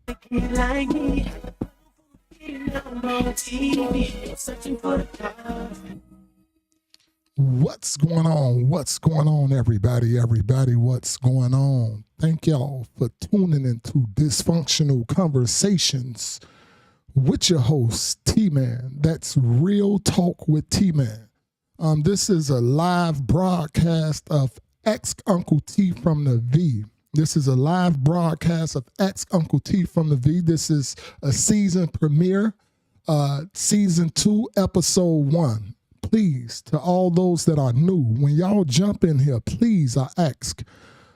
Like me, on TV, searching for the cause. What's going on? What's going on, everybody? Everybody, what's going on? Thank y'all for tuning into Dysfunctional Conversations with your host, Tman. That's Real Talk with Tman. This is a live broadcast of Ask Uncle T from the V. This is a live broadcast of Ask Uncle T from the V. This is a season premiere, season 2, episode 1. Please, to all those that are new, when y'all jump in here, please, I ask,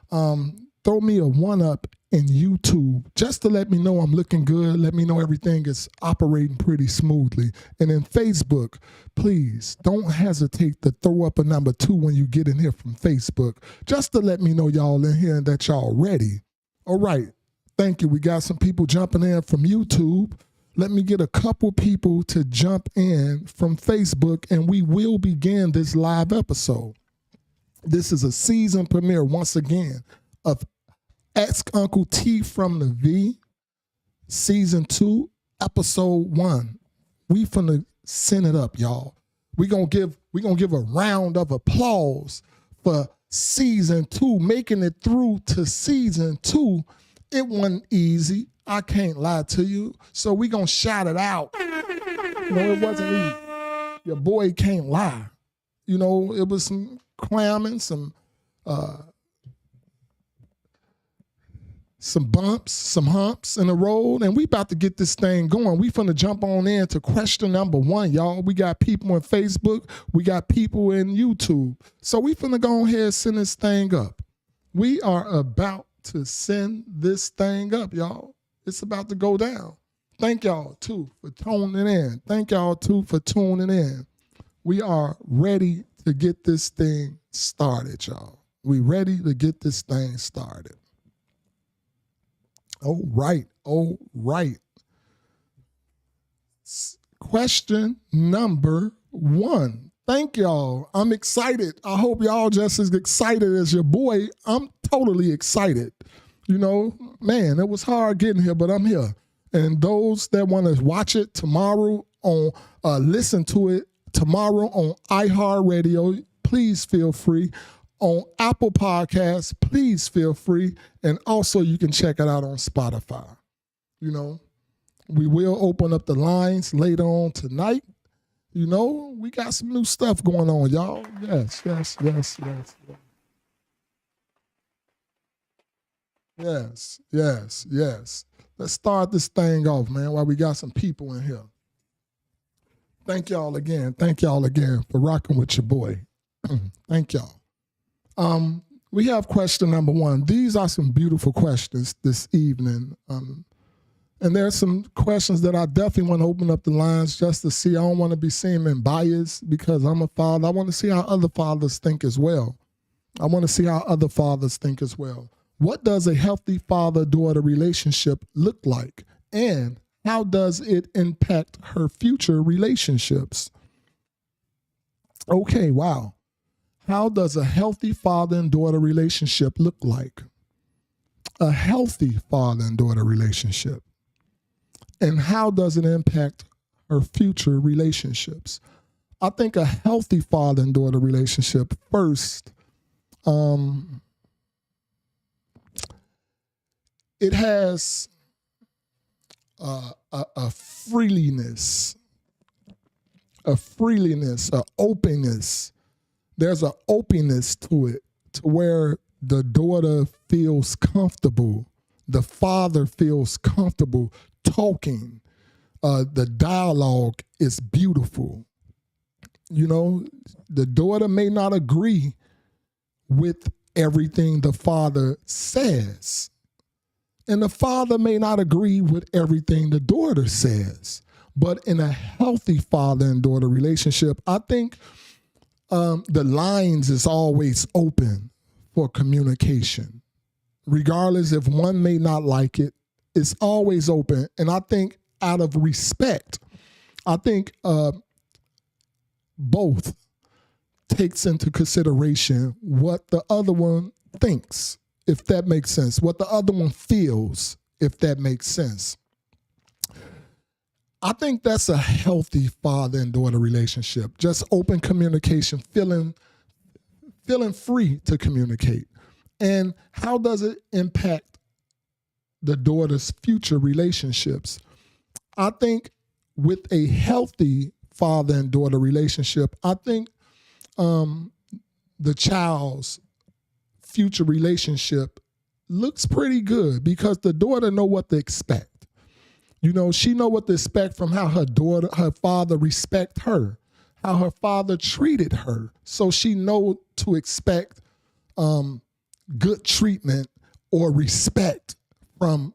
throw me a 1-up in YouTube just to let me know I'm looking good, let me know everything is operating pretty smoothly. And in Facebook, please don't hesitate to throw up a number 2 when you get in here from Facebook, just to let me know y'all in here and that y'all ready. All right, thank you. We got some people jumping in from YouTube. Let me get a couple people to jump in from Facebook, and we will begin this live episode. This is a season premiere, once again, of Ask Uncle T from the V, season 2, episode 1. We finna send it up, y'all. We gonna give a round of applause for season 2, making it through to season 2. It wasn't easy. I can't lie to you. So we gonna shout it out. No, it wasn't easy. Your boy can't lie. You know, it was some cramming, some bumps, some humps in the road, and we about to get this thing going. We finna jump on in to question number 1, y'all. We got people on Facebook. We got people in YouTube. So we finna go ahead and send this thing up. We are about to send this thing up, y'all. It's about to go down. Thank y'all, too, for tuning in. Thank y'all, too, for tuning in. We are ready to get this thing started, y'all. We ready to get this thing started. All right. Question number 1. Thank y'all. I'm excited. I hope y'all just as excited as your boy. I'm totally excited. You know, man, it was hard getting here, but I'm here. And those that want to watch it tomorrow on, listen to it tomorrow on iHeartRadio, please feel free. On Apple Podcasts, please feel free. And also you can check it out on Spotify. You know, we will open up the lines later on tonight. You know, we got some new stuff going on, y'all. Yes. Yes. Let's start this thing off, man, while we got some people in here. Thank y'all again for rocking with your boy. Thank y'all. We have question number 1. These are some beautiful questions this evening. And there's some questions that I definitely want to open up the lines just to see. I don't want to be seeming biased because I'm a father. I want to see how other fathers think as well. What does a healthy father-daughter relationship look like? And how does it impact her future relationships? Okay, wow. How does a healthy father and daughter relationship look like? A healthy father and daughter relationship. And how does it impact her future relationships? I think a healthy father and daughter relationship, first, it has a freeliness, an openness. There's an openness to it, to where the daughter feels comfortable, the father feels comfortable talking. The dialogue is beautiful. You know, the daughter may not agree with everything the father says, and the father may not agree with everything the daughter says. But in a healthy father and daughter relationship, I think the lines is always open for communication. Regardless if one may not like it, it's always open. And I think out of respect, I think both takes into consideration what the other one thinks, if that makes sense, what the other one feels, if that makes sense. I think that's a healthy father and daughter relationship. Just open communication, feeling free to communicate. And how does it impact the daughter's future relationships? I think with a healthy father and daughter relationship, I think the child's future relationship looks pretty good because the daughter know what to expect. You know, she know what to expect from how her father respect her, how her father treated her. So she know to expect good treatment or respect from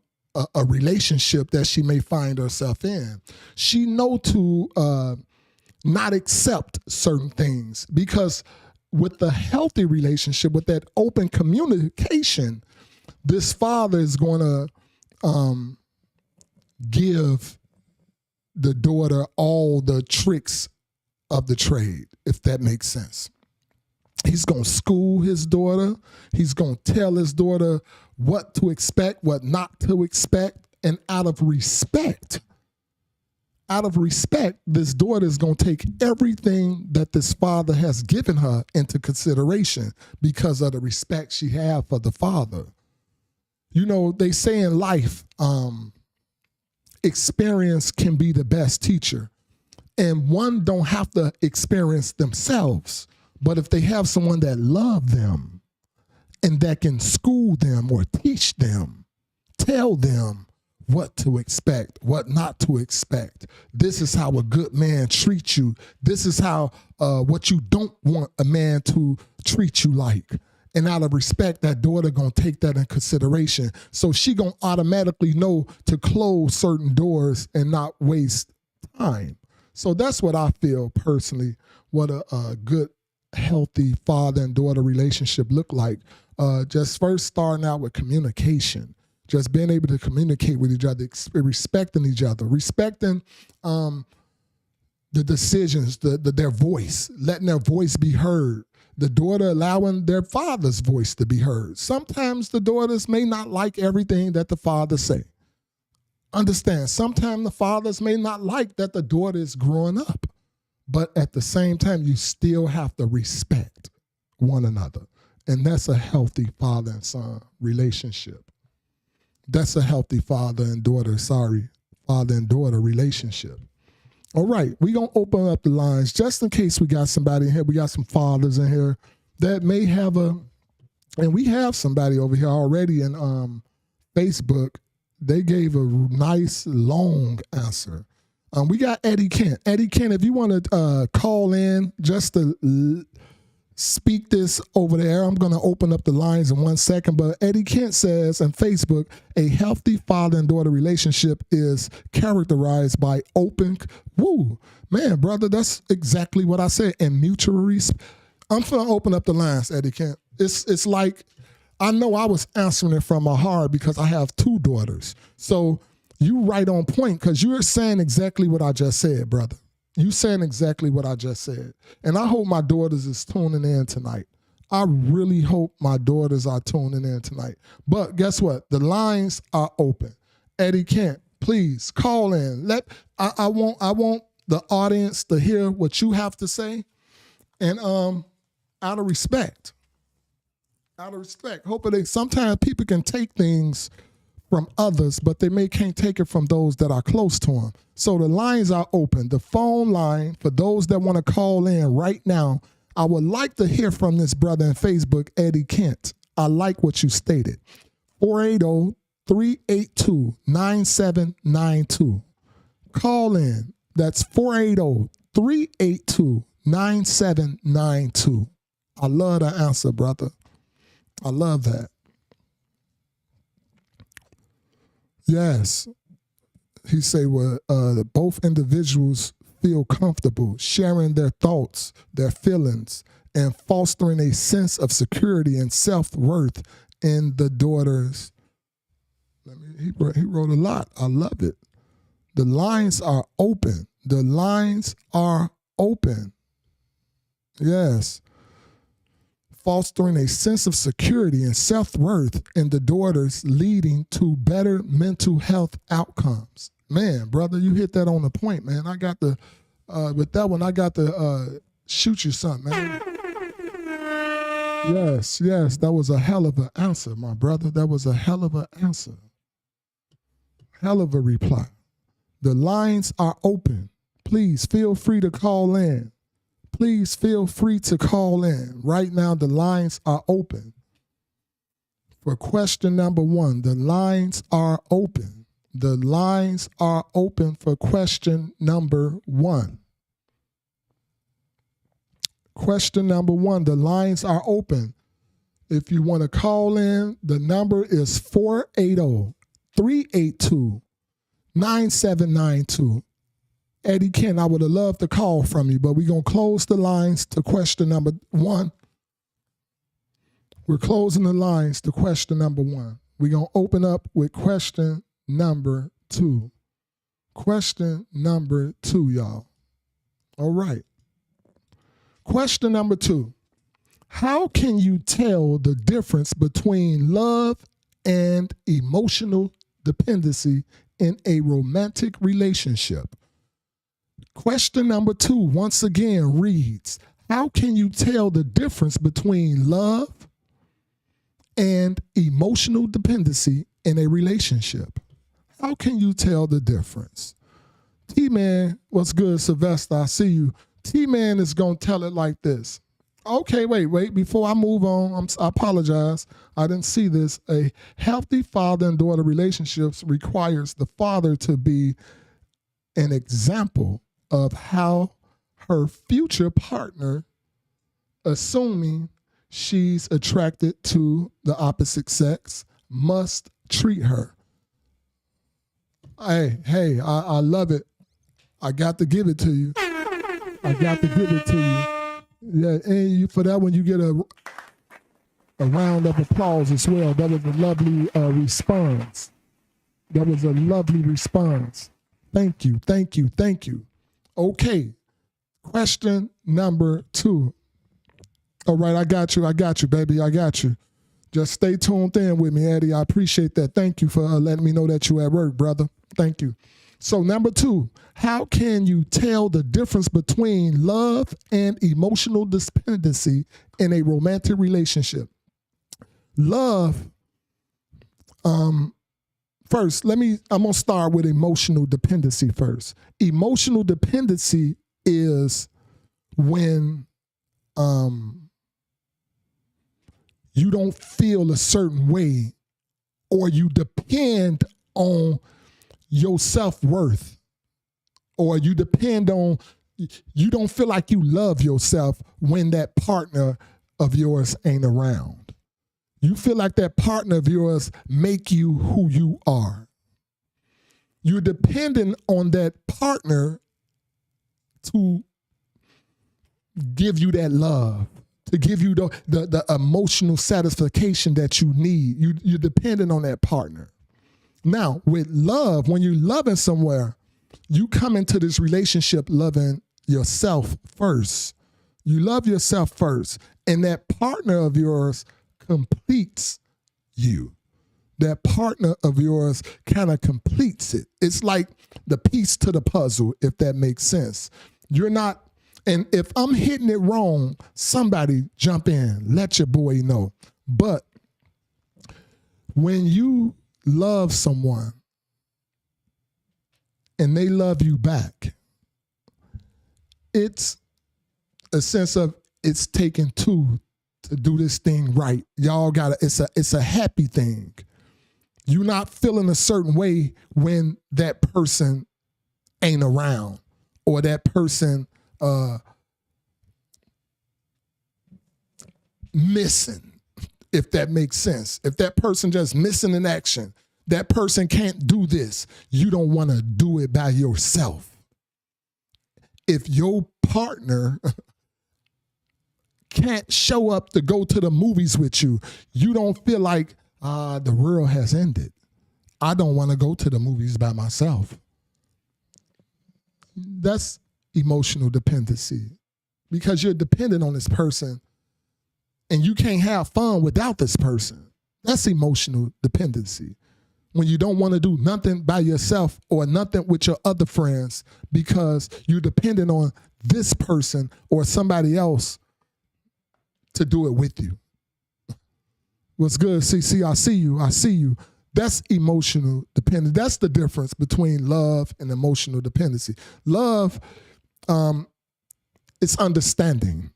a relationship that she may find herself in. She know to not accept certain things because with the healthy relationship, with that open communication, this father is going to give the daughter all the tricks of the trade, if that makes sense. He's going to school his daughter. He's going to tell his daughter what to expect, what not to expect. And out of respect, this daughter is going to take everything that this father has given her into consideration because of the respect she has for the father. You know, they say in life, experience can be the best teacher. And one don't have to experience themselves. But if they have someone that loves them and that can school them or teach them, tell them what to expect, what not to expect. This is how a good man treats you. This is how what you don't want a man to treat you like. And out of respect, that daughter going to take that in consideration. So she going to automatically know to close certain doors and not waste time. So that's what I feel personally, what a good, healthy father and daughter relationship look like. Just first starting out with communication, just being able to communicate with each other, respecting each other, respecting the decisions, their voice, letting their voice be heard. The daughter allowing their father's voice to be heard. Sometimes the daughters may not like everything that the father say. Understand, sometimes the fathers may not like that the daughter is growing up. But at the same time, you still have to respect one another. And that's a healthy father and son relationship. That's a healthy father and daughter relationship. All right, we're going to open up the lines just in case we got somebody in here. We got some fathers in here that may have and we have somebody over here already in Facebook. They gave a nice long answer. We got Eddie Kent. Eddie Kent, if you want to call in just to speak this over there, I'm going to open up the lines in 1 second. But Eddie Kent says on Facebook, a healthy father and daughter relationship is characterized by open, man, brother, that's exactly what I said. And mutual respect. I'm going to open up the lines, Eddie Kent. It's like, I know I was answering it from my heart because I have 2 daughters. So you right on point because you're saying exactly what I just said, brother. You saying exactly what I just said. And I hope my daughters is tuning in tonight. I really hope my daughters are tuning in tonight. But guess what? The lines are open. Eddie Kent, please call in. I want the audience to hear what you have to say. And out of respect. Hopefully sometimes people can take things from others, but they can't take it from those that are close to them. So the lines are open. The phone line, for those that want to call in right now, I would like to hear from this brother on Facebook, Eddie Kent. I like what you stated. 480-382-9792. Call in. That's 480-382-9792. I love the answer, brother. I love that. Yes. He say, well, both individuals feel comfortable sharing their thoughts, their feelings, and fostering a sense of security and self-worth in the daughters. He wrote a lot. I love it. The lines are open. The lines are open. Yes. fostering a sense of security and self-worth in the daughters, leading to better mental health outcomes. Man, brother, you hit that on the point, man. I got to, with that one, I got to shoot you something, man. Yes, that was a hell of an answer, my brother. That was a hell of an answer. Hell of a reply. The lines are open. Please feel free to call in. Please feel free to call in. Right now, the lines are open. For question number 1, the lines are open. The lines are open for question number 1. Question number 1, the lines are open. If you want to call in, the number is 480-382-9792. Eddie Ken, I would have loved to call from you, but we're going to close the lines to question number 1. We're closing the lines to question number 1. We're going to open up with question number 2. Question number 2, y'all. All right. Question number 2. How can you tell the difference between love and emotional dependency in a romantic relationship? Question number 2, once again, reads, how can you tell the difference between love and emotional dependency in a relationship? How can you tell the difference? T-Man, what's good, Sylvester? I see you. T-Man is going to tell it like this. Okay, wait. Before I move on, I apologize. I didn't see this. A healthy father and daughter relationships requires the father to be an example of how her future partner, assuming she's attracted to the opposite sex, must treat her. Hey, I love it. I got to give it to you. Yeah, and for that one, you get a round of applause as well. That was a lovely response. Thank you. Okay, question number 2. All right, I got you, baby. I got you. Just stay tuned in with me, Eddie. I appreciate that. Thank you for letting me know that you're at work, brother. Thank you. So number 2, how can you tell the difference between love and emotional dependency in a romantic relationship? Love, first, I'm going to start with emotional dependency first. Emotional dependency is when you don't feel a certain way, or you depend on your self-worth, or you don't feel like you love yourself when that partner of yours ain't around. You feel like that partner of yours make you who you are. You're dependent on that partner to give you that love, to give you the emotional satisfaction that you need. You're dependent on that partner. Now, with love, when you're loving somewhere, you come into this relationship loving yourself first. You love yourself first, and that partner of yours completes you. That partner of yours kind of completes it. It's like the piece to the puzzle, if that makes sense. You're not, and if I'm hitting it wrong, somebody jump in, let your boy know. But when you love someone and they love you back, it's a sense of it's taking two to do this thing right. Y'all gotta, it's a happy thing. You're not feeling a certain way when that person ain't around, or that person missing, if that makes sense. If that person just missing in action, that person can't do this, you don't want to do it by yourself. If your partner can't show up to go to the movies with you, you don't feel like the world has ended. I don't want to go to the movies by myself. That's emotional dependency, because you're dependent on this person and you can't have fun without this person. That's emotional dependency. When you don't want to do nothing by yourself or nothing with your other friends because you're dependent on this person or somebody else to do it with you. What's good, CC? I see you. I see you. That's emotional dependence. That's the difference between love and emotional dependency. Love, it's understanding.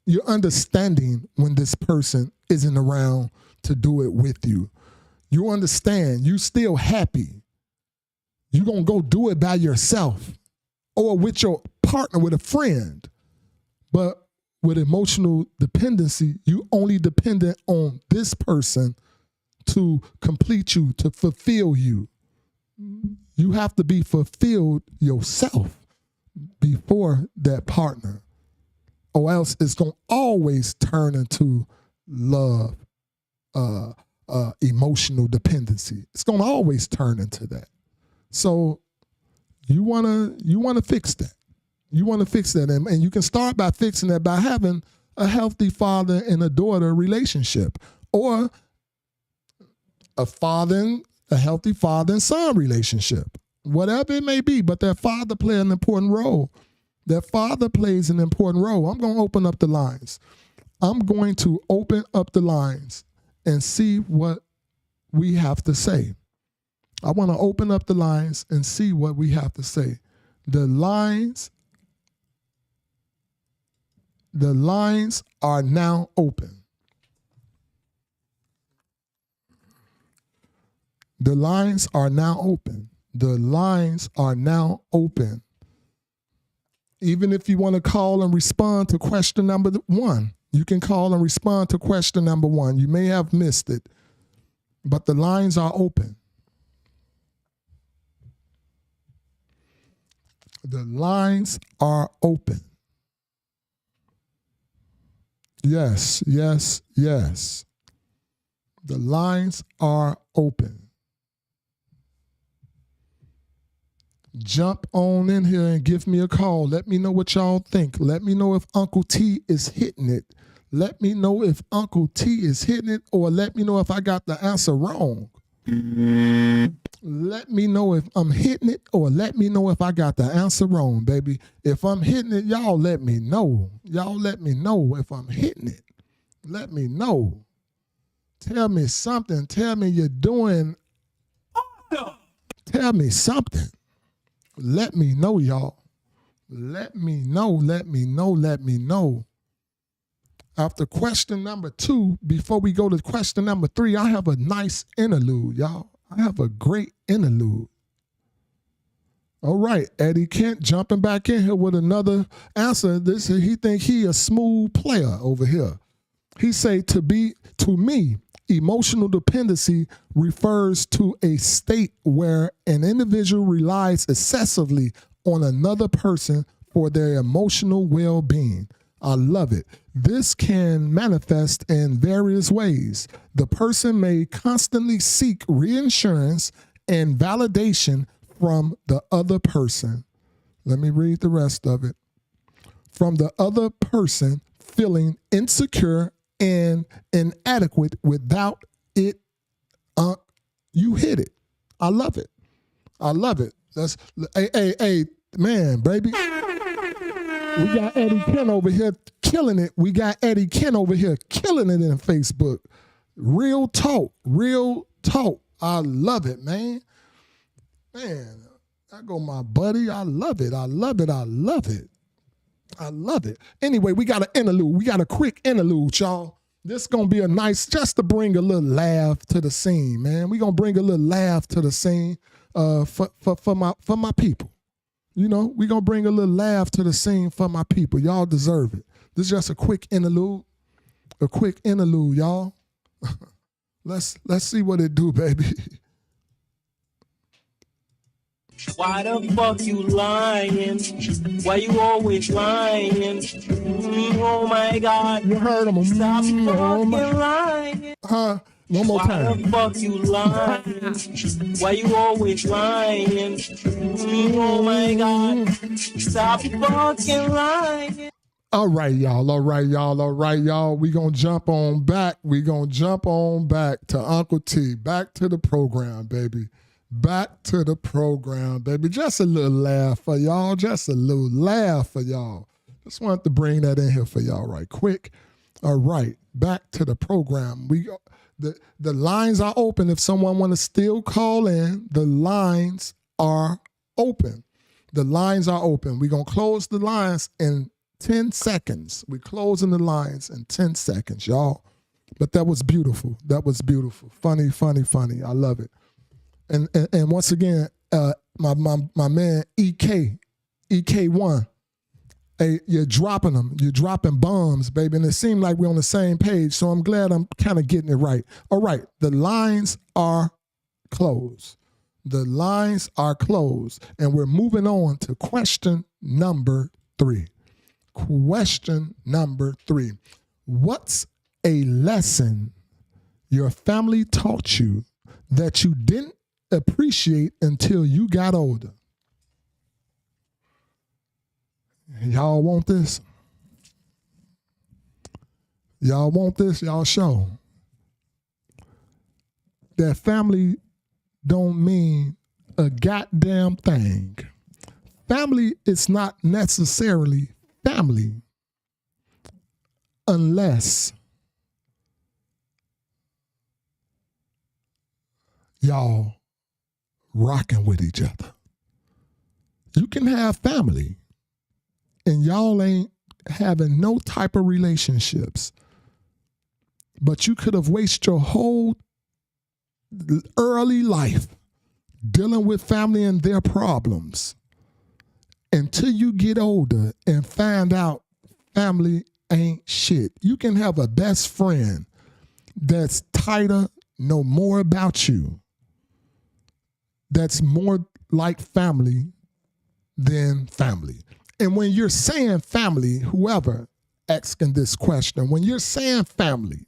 You're understanding when this person isn't around to do it with you. You understand. You still happy. You're going to go do it by yourself or with your partner, with a friend. But with emotional dependency, you only dependent on this person to complete you, to fulfill you. You have to be fulfilled yourself before that partner, or else it's going to always turn into love, emotional dependency. It's going to always turn into that. So you want to fix that. You want to fix that. And you can start by fixing that by having a healthy father and a daughter relationship, or a healthy father and son relationship, whatever it may be. But that father plays an important role. That father plays an important role. I'm going to open up the lines. I'm going to open up the lines and see what we have to say. I want to open up the lines and see what we have to say. The lines are now open. The lines are now open. The lines are now open. Even if you want to call and respond to question number 1, you can call and respond to question number 1. You may have missed it, but the lines are open. The lines are open. Yes, yes, yes. The lines are open. Jump on in here and give me a call. Let me know what y'all think. Let me know if Uncle T is hitting it. Let me know if Uncle T is hitting it, or let me know if I got the answer wrong. Let me know if I'm hitting it, or let me know if I got the answer wrong, baby. If I'm hitting it, y'all let me know. Y'all let me know if I'm hitting it. Let me know. Tell me something. Tell me you're doing. Tell me something. Let me know, y'all. Let me know, let me know, let me know. After question number 2, before we go to question number 3, I have a nice interlude, y'all. I have a great interlude. All right, Eddie Kent jumping back in here with another answer. He think he a smooth player over here. He say, to me, emotional dependency refers to a state where an individual relies excessively on another person for their emotional well-being. I love it. This can manifest in various ways. The person may constantly seek reassurance and validation from the other person. Let me read the rest of it. From the other person feeling insecure and inadequate without it. You hit it. I love it. I love it. Hey, man, baby. We got Eddie Kent over here killing it. We got Eddie Kent over here killing it in Facebook. Real talk. Real talk. I love it, man. Man, I go my buddy. I love it. I love it. I love it. I love it. Anyway, we got an interlude. We got a quick interlude, y'all. This is going to be a nice, just to bring a little laugh to the scene, man. We're going to bring a little laugh to the scene for my people. You know, we're going to bring a little laugh to the scene for my people. Y'all deserve it. This is just a quick interlude. A quick interlude, y'all. Let's see what it do, baby. Why the fuck you lying? Why you always lying? Oh my God. You heard him. Stop fucking lying. One more time. Why the fuck you lying? Why you always lying? Oh my God. Stop fucking lying. All right, y'all. All right, y'all. All right, y'all. We gonna jump on back. We gonna jump on back to Uncle T. Back to the program, baby. Back to the program, baby. Just a little laugh for y'all. Just a little laugh for y'all. Just wanted to bring that in here for y'all right quick. All right, back to the program. The lines are open. If someone want to still call in, the lines are open. The lines are open. We're gonna close the lines in 10 seconds. We're closing the lines in 10 seconds, y'all. But that was beautiful. That was beautiful. Funny, funny, funny. I love it. And once again, my man EK1, hey, you're dropping them. You're dropping bombs, baby. And it seemed like we're on the same page. So I'm glad I'm kind of getting it right. All right. The lines are closed. The lines are closed. And we're moving on to question number 3. Question number 3. What's a lesson your family taught you that you didn't appreciate until you got older? Y'all want this? Y'all want this? Y'all show. That family don't mean a goddamn thing. Family is not necessarily family unless y'all rocking with each other. You can have family and y'all ain't having no type of relationships, but you could have wasted your whole early life dealing with family and their problems until you get older and find out family ain't shit. You can have a best friend that's tighter, know more about you, that's more like family than family. And when you're saying family, whoever asking this question, when you're saying family,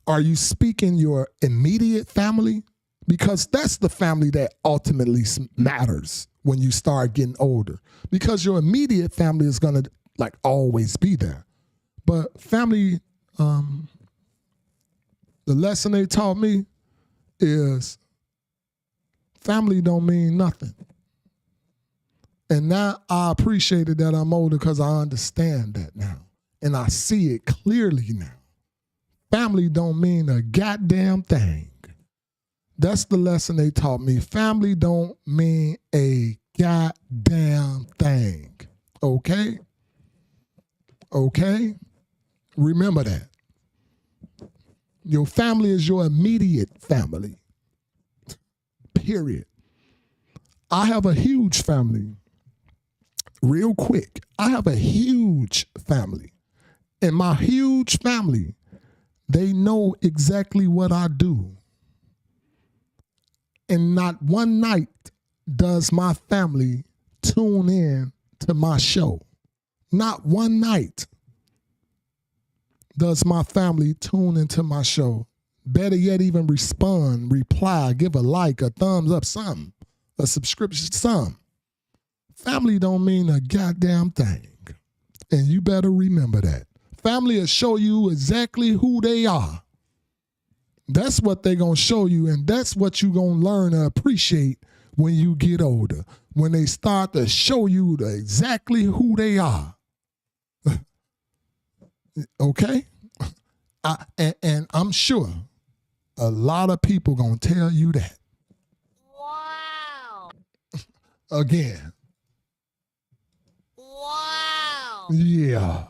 are you speaking your immediate family? Because that's the family that ultimately matters when you start getting older. Because your immediate family is going to like always be there. But family, the lesson they taught me is family don't mean nothing. And now I appreciate it that I'm older because I understand that now. And I see it clearly now. Family don't mean a goddamn thing. That's the lesson they taught me. Family don't mean a goddamn thing. Okay? Okay? Remember that. Your family is your immediate family. Period. I have a huge family. Real quick, I have a huge family. And my huge family, they know exactly what I do. And not one night does my family tune in to my show. Not one night does my family tune into my show. Better yet, even respond, reply, give a like, a thumbs up, something, a subscription, something. Family don't mean a goddamn thing. And you better remember that. Family will show you exactly who they are. That's what they're going to show you, and that's what you're going to learn to appreciate when you get older, when they start to show you exactly who they are. Okay? And I'm sure a lot of people going to tell you that. Wow. Again. Wow. Yeah.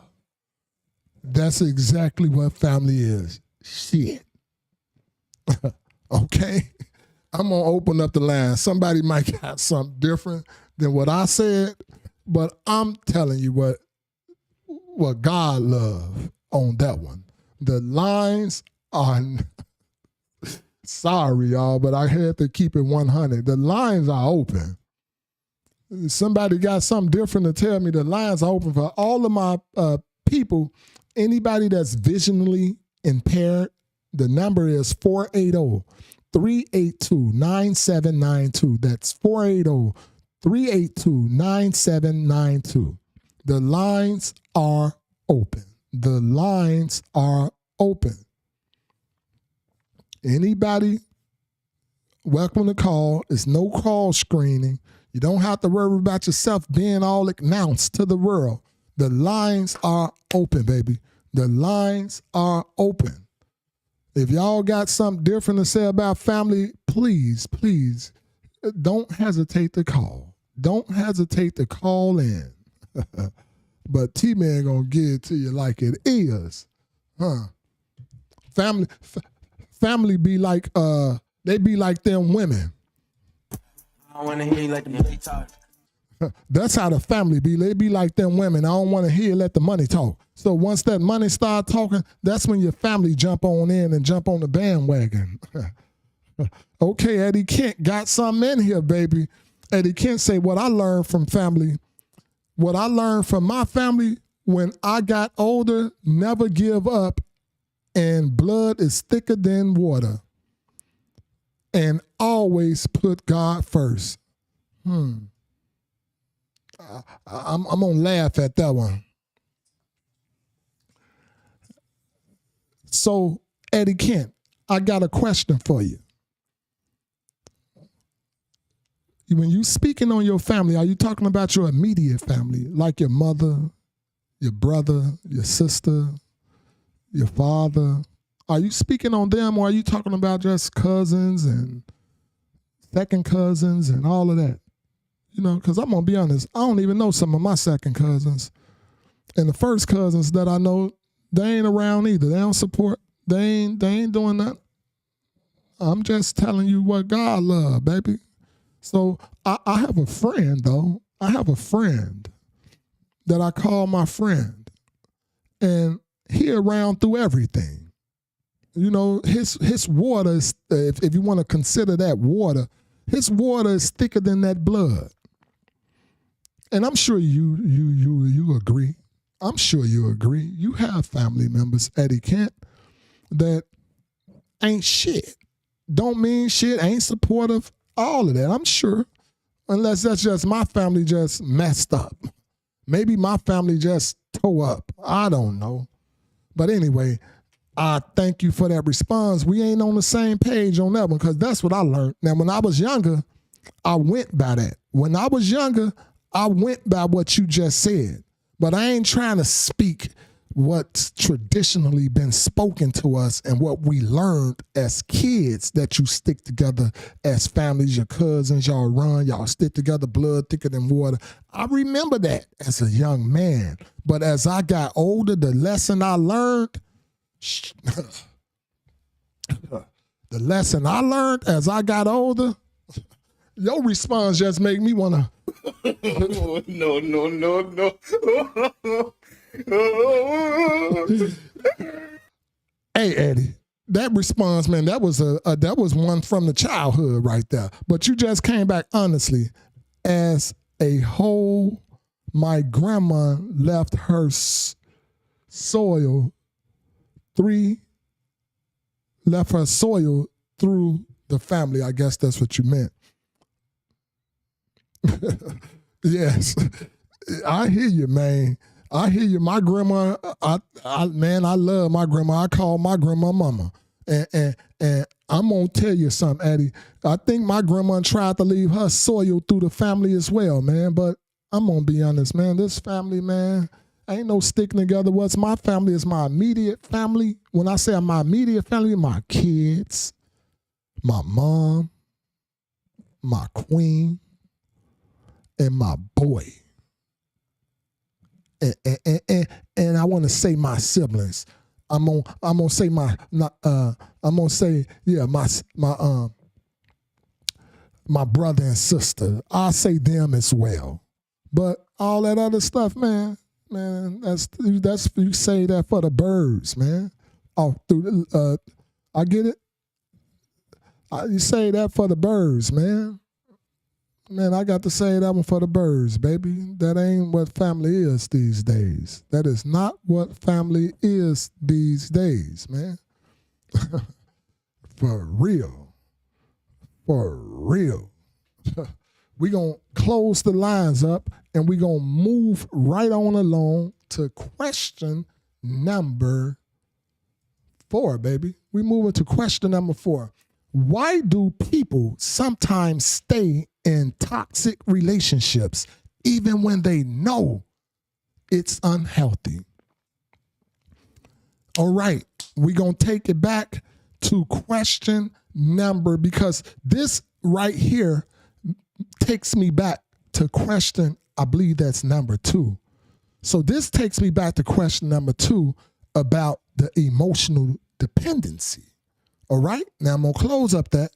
That's exactly what family is. Shit. Okay? I'm going to open up the line. Somebody might got something different than what I said, but I'm telling you what God loved on that one. The lines are, sorry, y'all, but I had to keep it 100. The lines are open. Somebody got something different to tell me. The lines are open for all of my people. Anybody that's visually impaired, the number is 480-382-9792. That's 480-382-9792. The lines are open. The lines are open. Anybody, welcome to call. It's no call screening. You don't have to worry about yourself being all announced to the world. The lines are open, baby. The lines are open. If y'all got something different to say about family, please, please, don't hesitate to call. Don't hesitate to call in. But Tman gonna give it to you like it is. Family be like, they be like them women. I don't want to hear you let the money talk. That's how the family be. They be like them women. I don't want to hear let the money talk. So once that money start talking, that's when your family jump on in and jump on the bandwagon. Okay, Eddie Kent got something in here, baby. Eddie Kent say, what I learned from family, what I learned from my family when I got older, never give up, and blood is thicker than water. And always put God first. I'm gonna laugh at that one. So, Eddie Kent, I got a question for you. When you speaking on your family, are you talking about your immediate family, like your mother, your brother, your sister, your father? Are you speaking on them, or are you talking about just cousins and second cousins and all of that? You know, because I'm going to be honest, I don't even know some of my second cousins. And the first cousins that I know, they ain't around either. They don't support. They ain't doing that. I'm just telling you what God love, baby. So I have a friend, though. I have a friend that I call my friend. And he around through everything. You know, his water is, if you want to consider that water, his water is thicker than that blood. And I'm sure you agree. I'm sure you agree. You have family members, Eddie Kent, that ain't shit. Don't mean shit, ain't supportive, all of that, I'm sure. Unless that's just my family just messed up. Maybe my family just tore up. I don't know. But anyway, I thank you for that response. We ain't on the same page on that one because that's what I learned. Now, when I was younger, I went by that. When I was younger, I went by what you just said. But I ain't trying to speak what's traditionally been spoken to us and what we learned as kids, that you stick together as families, your cousins, y'all run, y'all stick together, blood thicker than water. I remember that as a young man. But as I got older, the lesson I learned, as I got older, your response just made me want to. No. Hey, Eddie, that response, man, that was that was one from the childhood right there. But you just came back honestly. As a whole, my grandma left her soil through the family. I guess that's what you meant. Yes, I hear you, man. I hear you. My grandma, I love my grandma. I call my grandma mama. And I'm going to tell you something, Eddie. I think my grandma tried to leave her soil through the family as well, man. But I'm going to be honest, man. This family, man, ain't no sticking together. What's my family is my immediate family. When I say my immediate family, my kids, my mom, my queen, and my boy. And I want to say my siblings. I'm gonna say my brother and sister. I'll say them as well. But all that other stuff, man, that's you say that for the birds, man. Oh, I get it. You say that for the birds, man. Man, I got to say that one for the birds, baby. That ain't what family is these days. That is not what family is these days, man. For real. For real. We going to close the lines up and we going to move right on along to question number 4, baby. We moving to question number 4. Why do people sometimes stay in toxic relationships even when they know it's unhealthy? All right, we're going to take it back to question number, because this right here takes me back to question, I believe that's number 2. So this takes me back to question number 2 about the emotional dependency. All right, now I'm going to close up that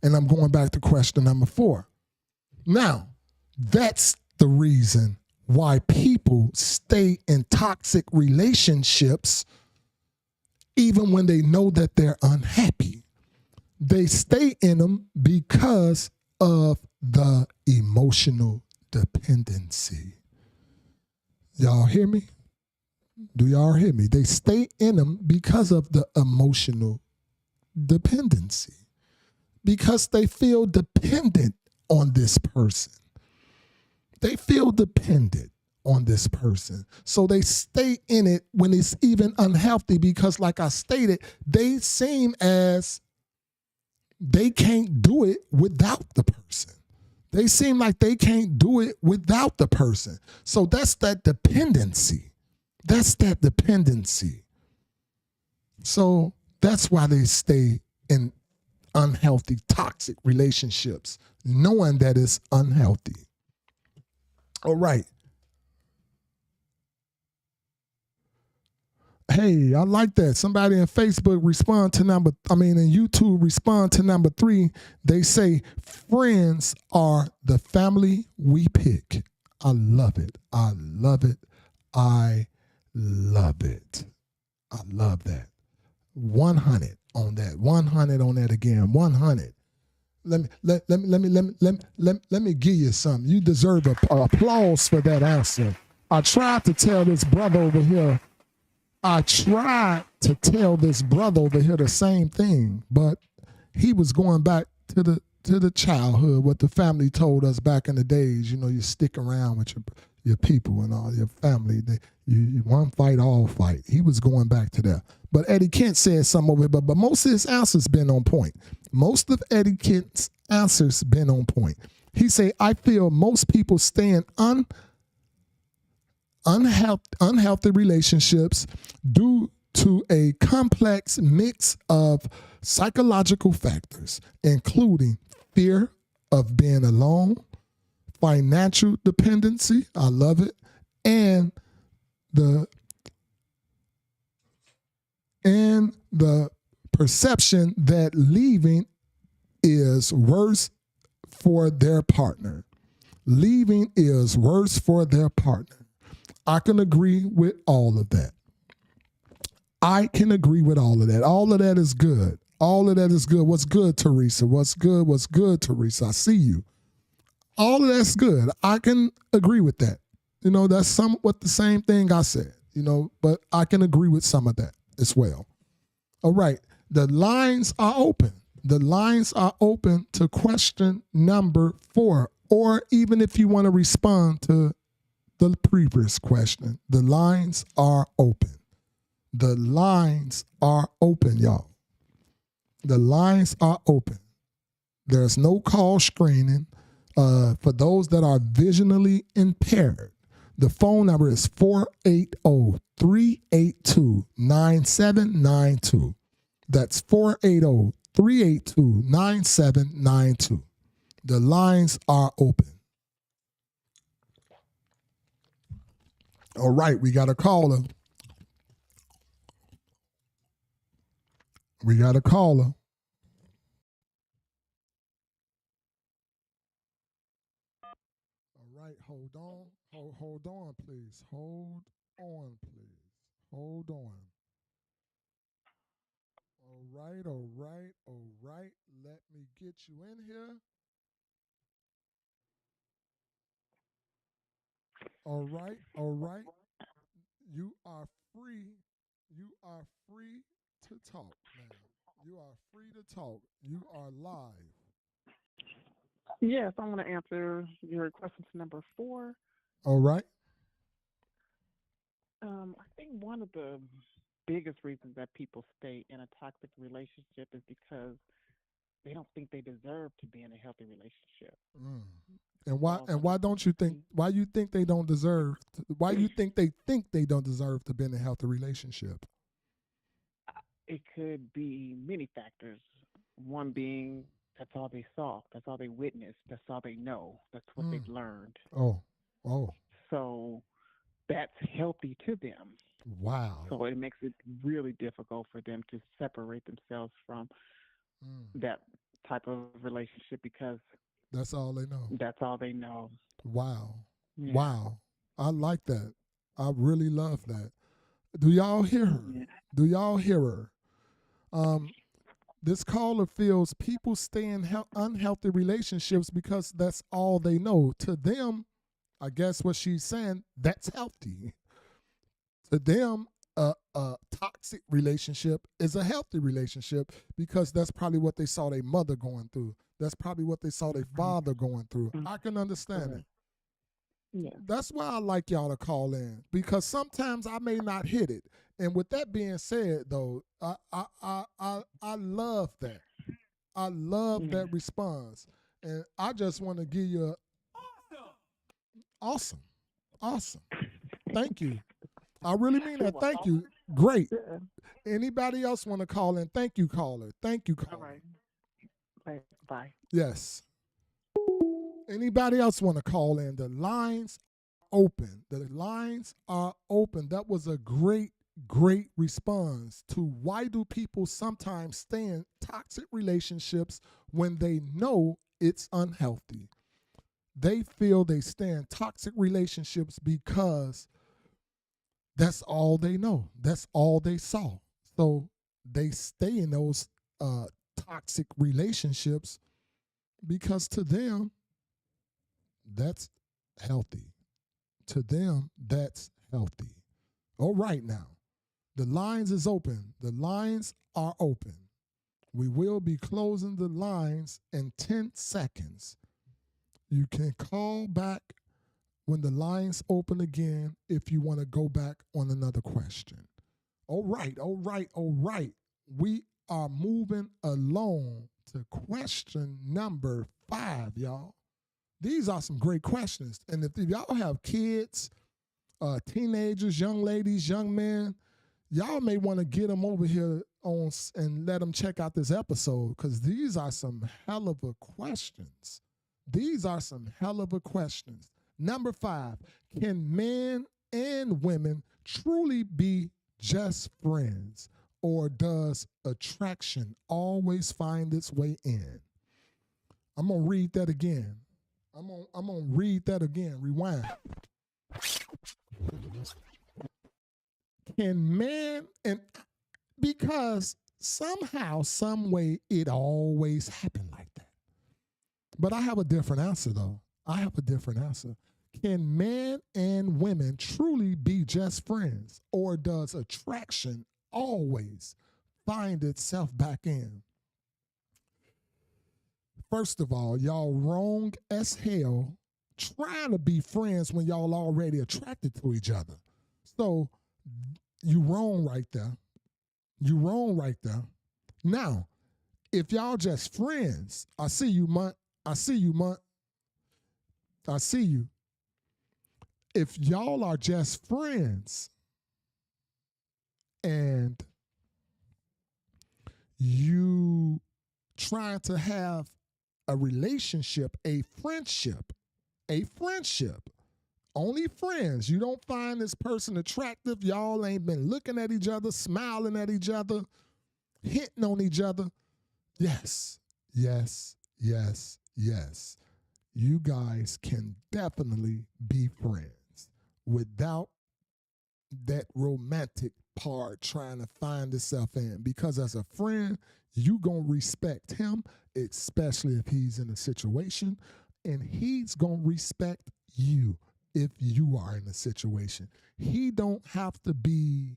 and I'm going back to question number 4. Now, that's the reason why people stay in toxic relationships even when they know that they're unhappy. They stay in them because of the emotional dependency. Y'all hear me? Do y'all hear me? They stay in them because of the emotional dependency, because they feel dependent on this person. They feel dependent on this person. So they stay in it when it's even unhealthy, because like I stated, they seem as they can't do it without the person. They seem like they can't do it without the person. So that's that dependency. That's that dependency. So that's why they stay in unhealthy, toxic relationships, knowing that it's unhealthy. All right. Hey, I like that. Somebody in Facebook in YouTube respond to number 3. They say, friends are the family we pick. I love it. I love it. I love it. I love that. 100 on that. 100 on that again. 100. Let me give you something. You deserve applause for that answer. I tried to tell this brother over here the same thing, but he was going back to the childhood, what the family told us back in the days. You know, you stick around with your people and all your family. You one fight, all fight. He was going back to that. But Eddie Kent said something over it, but most of his answers been on point. Most of Eddie Kent's answers been on point. He said, I feel most people stay in unhealthy relationships due to a complex mix of psychological factors, including fear of being alone, financial dependency, I love it, and the perception that leaving is worse for their partner. Leaving is worse for their partner. I can agree with all of that. I can agree with all of that. All of that is good. All of that is good. What's good, Teresa? What's good? What's good, Teresa? I see you. All of that's good. I can agree with that. You know, that's somewhat the same thing I said, you know, but I can agree with some of that as well. All right. The lines are open. The lines are open to question number 4, or even if you want to respond to the previous question, the lines are open. The lines are open, y'all. The lines are open. There's no call screening. For those that are visually impaired, the phone number is 480-382-9792. That's 480-382-9792. The lines are open. All right, we got a caller. We got a caller. All right, hold on. Hold on, please. Hold on, please. Hold on. All right, all right, all right. Let me get you in here. All right, all right. You are free. You are free to talk now. You are free to talk. You are live. Yes, I want to answer your question to number 4. All right. I think one of the biggest reasons that people stay in a toxic relationship is because they don't think they deserve to be in a healthy relationship. Mm. And So why don't you think mm, why you think they don't deserve why you think they don't deserve to be in a healthy relationship? it could be many factors. One being that's all they saw, that's all they witnessed, that's all they know, that's what Mm. they've learned. Oh, oh, So that's healthy to them. wow. So it makes it really difficult for them to separate themselves from Mm. that type of relationship because That's all they know. that's all they know. Wow. Yeah. Wow. I like that. I really love that. Do y'all hear her? Yeah. Do y'all hear her? This caller feels people stay in unhealthy relationships because that's all they know. To them, I guess what she's saying, that's healthy. To them, a toxic relationship is a healthy relationship because that's probably what they saw their mother going through. That's probably what they saw their father going through. I can understand it. Yeah. That's why I like y'all to call in because sometimes I may not hit it. And with that being said, though, I love that. I love Yeah. that response, and I just want to give you a awesome, awesome. Thank you. I really mean You're that. Thank welcome. you. Great. Yeah. Anybody else want to call in? Thank you, caller. Thank you, All caller. right. Bye. Bye. Yes. Anybody else want to call in? The lines open. The lines are open. That was a great, great response to why do people sometimes stay in toxic relationships when they know it's unhealthy. They feel they stay in toxic relationships because that's all they know. That's all they saw. So they stay in those toxic relationships because to them, that's healthy. To them, that's healthy. All right, now, the lines is open. The lines are open. We will be closing the lines in 10 seconds. You can call back when the lines open again if you want to go back on another question. All right, all right, all right. We are moving along to question number 5, y'all. These are some great questions. And if y'all have kids, teenagers, young ladies, young men, y'all may want to get them over here on and let them check out this episode because these are some hell of a questions. These are some hell of a questions. Number 5, can men and women truly be just friends, or does attraction always find its way in? I'm gonna read that again. I'm gonna read that again. Rewind. Can men and because somehow, some way, it always happened like that. But I have a different answer, though. I have a different answer. Can men and women truly be just friends, or does attraction always find itself back in? First of all, y'all wrong as hell trying to be friends when y'all already attracted to each other. So you wrong right there. You wrong right there. Now, if y'all just friends, I see you, Munt. I see you, Munt. I see you. If y'all are just friends and you trying to have a relationship, a friendship, only friends. You don't find this person attractive. Y'all ain't been looking at each other, smiling at each other, hitting on each other. Yes, yes, yes, yes. You guys can definitely be friends without that romantic part trying to find itself in. Because as a friend, you gonna respect him, especially if he's in a situation, and he's gonna respect you if you are in a situation. He don't have to be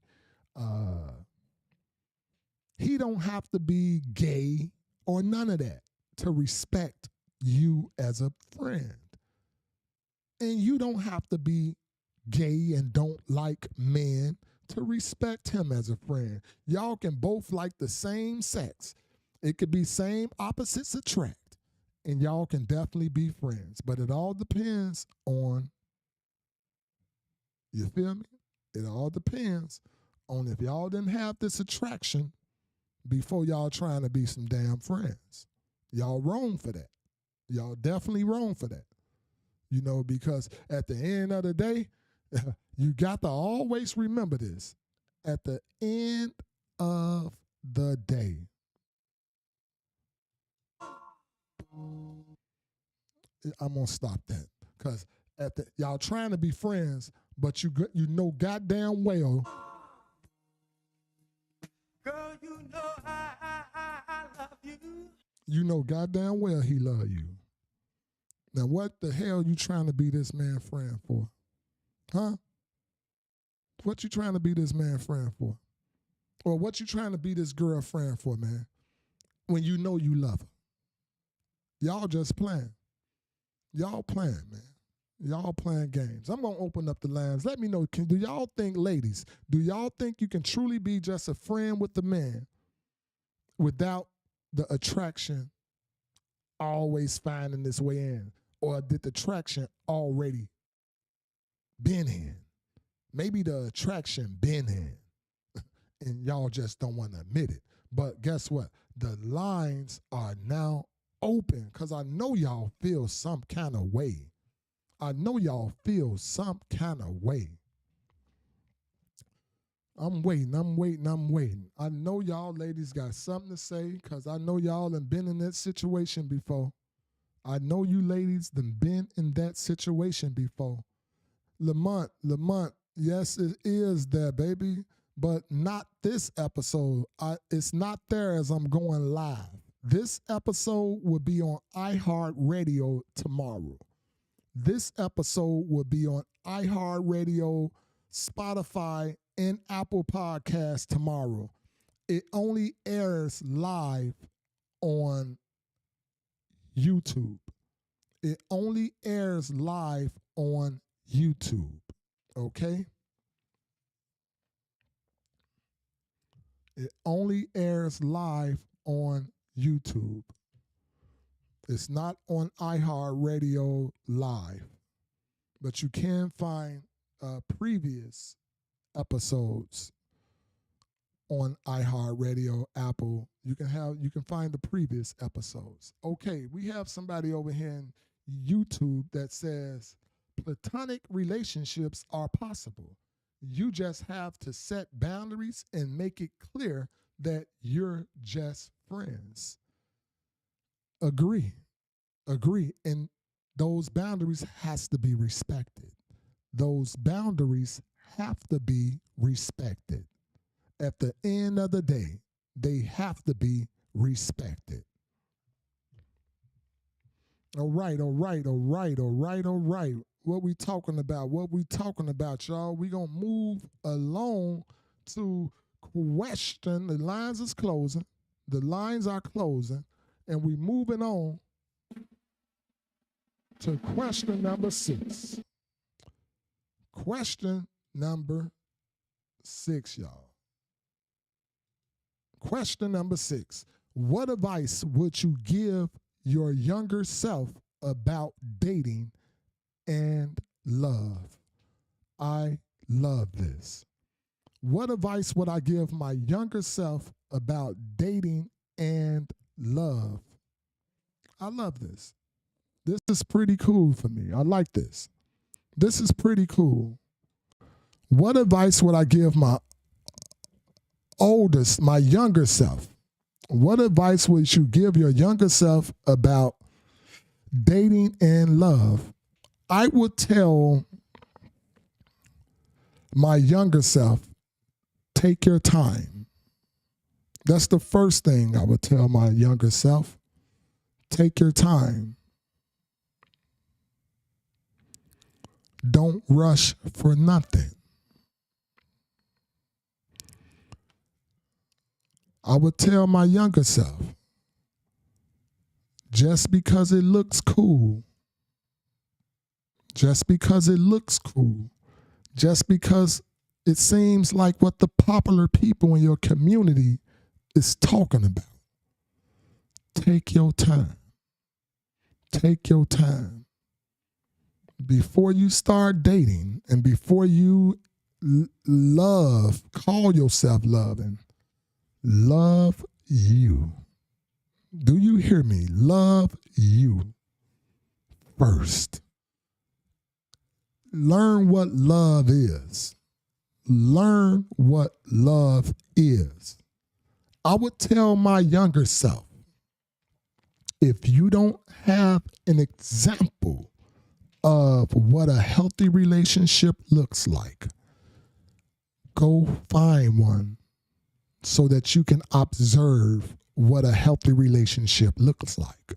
gay or none of that to respect you as a friend. And you don't have to be gay and don't like men, to respect him as a friend. Y'all can both like the same sex. It could be same opposites attract. And y'all can definitely be friends. But it all depends on, you feel me? It all depends on if y'all didn't have this attraction before y'all trying to be some damn friends. Y'all wrong for that. Y'all definitely wrong for that. You know, because at the end of the day, you got to always remember this. At the end of the day, I'm going to stop that. Because y'all trying to be friends, but you know goddamn well. Girl, you know I love you. You know goddamn well he love you. Now what the hell you trying to be this man friend for? Huh? What you trying to be this man friend for? Or what you trying to be this girlfriend for, man? When you know you love her. Y'all just playing. Y'all playing, man. Y'all playing games. I'm going to open up the lines. Let me know, do y'all think, ladies, do y'all think you can truly be just a friend with the man without the attraction always finding its way in? Or did the attraction already been in? Maybe the attraction been in and y'all just don't want to admit it. But guess what? The lines are now open because I know y'all feel some kind of way. I know y'all feel some kind of way. I'm waiting. I know y'all ladies got something to say because I know y'all have been in that situation before. I know you ladies done been in that situation before. Lamont, yes, it is there, baby, but not this episode. It's not there as I'm going live. This episode will be on iHeartRadio tomorrow. This episode will be on iHeartRadio, Spotify, and Apple Podcasts tomorrow. It only airs live on YouTube. It only airs live on YouTube. Okay? It only airs live on YouTube. It's not on iHeartRadio live, but you can find previous episodes on iHeartRadio, Apple. You can find the previous episodes. Okay, we have somebody over here in YouTube that says platonic relationships are possible. You just have to set boundaries and make it clear that you're just friends. Agree. And those boundaries has to be respected. Those boundaries have to be respected. At the end of the day, they have to be respected. All right. What we talking about, y'all? We gonna move along to question. The lines is closing. The lines are closing. And we moving on to question number 6. Question number 6, y'all. Question number 6. What advice would you give your younger self about dating and love? I love this. What advice would I give my younger self about dating and love? I love this. This is pretty cool for me. I like this. This is pretty cool. What advice would I give my younger self? What advice would you give your younger self about dating and love? I would tell my younger self, take your time. That's the first thing I would tell my younger self. Take your time. Don't rush for nothing. I would tell my younger self, just because it looks cool, just because it seems like what the popular people in your community is talking about. Take your time. Take your time. Before you start dating and before you love, call yourself loving, love you. Do you hear me? Love you first. Learn what love is. Learn what love is. I would tell my younger self, if you don't have an example of what a healthy relationship looks like, go find one so that you can observe what a healthy relationship looks like.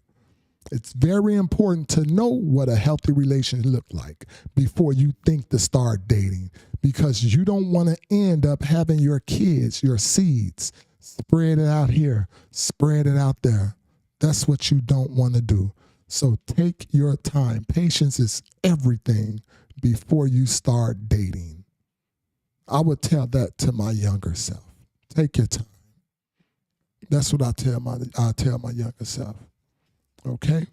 It's very important to know what a healthy relationship looks like before you think to start dating, because you don't want to end up having your kids, your seeds, spread it out here, spread it out there. That's what you don't want to do. So take your time. Patience is everything before you start dating. I would tell that to my younger self. Take your time. That's what I tell my younger self. Okay?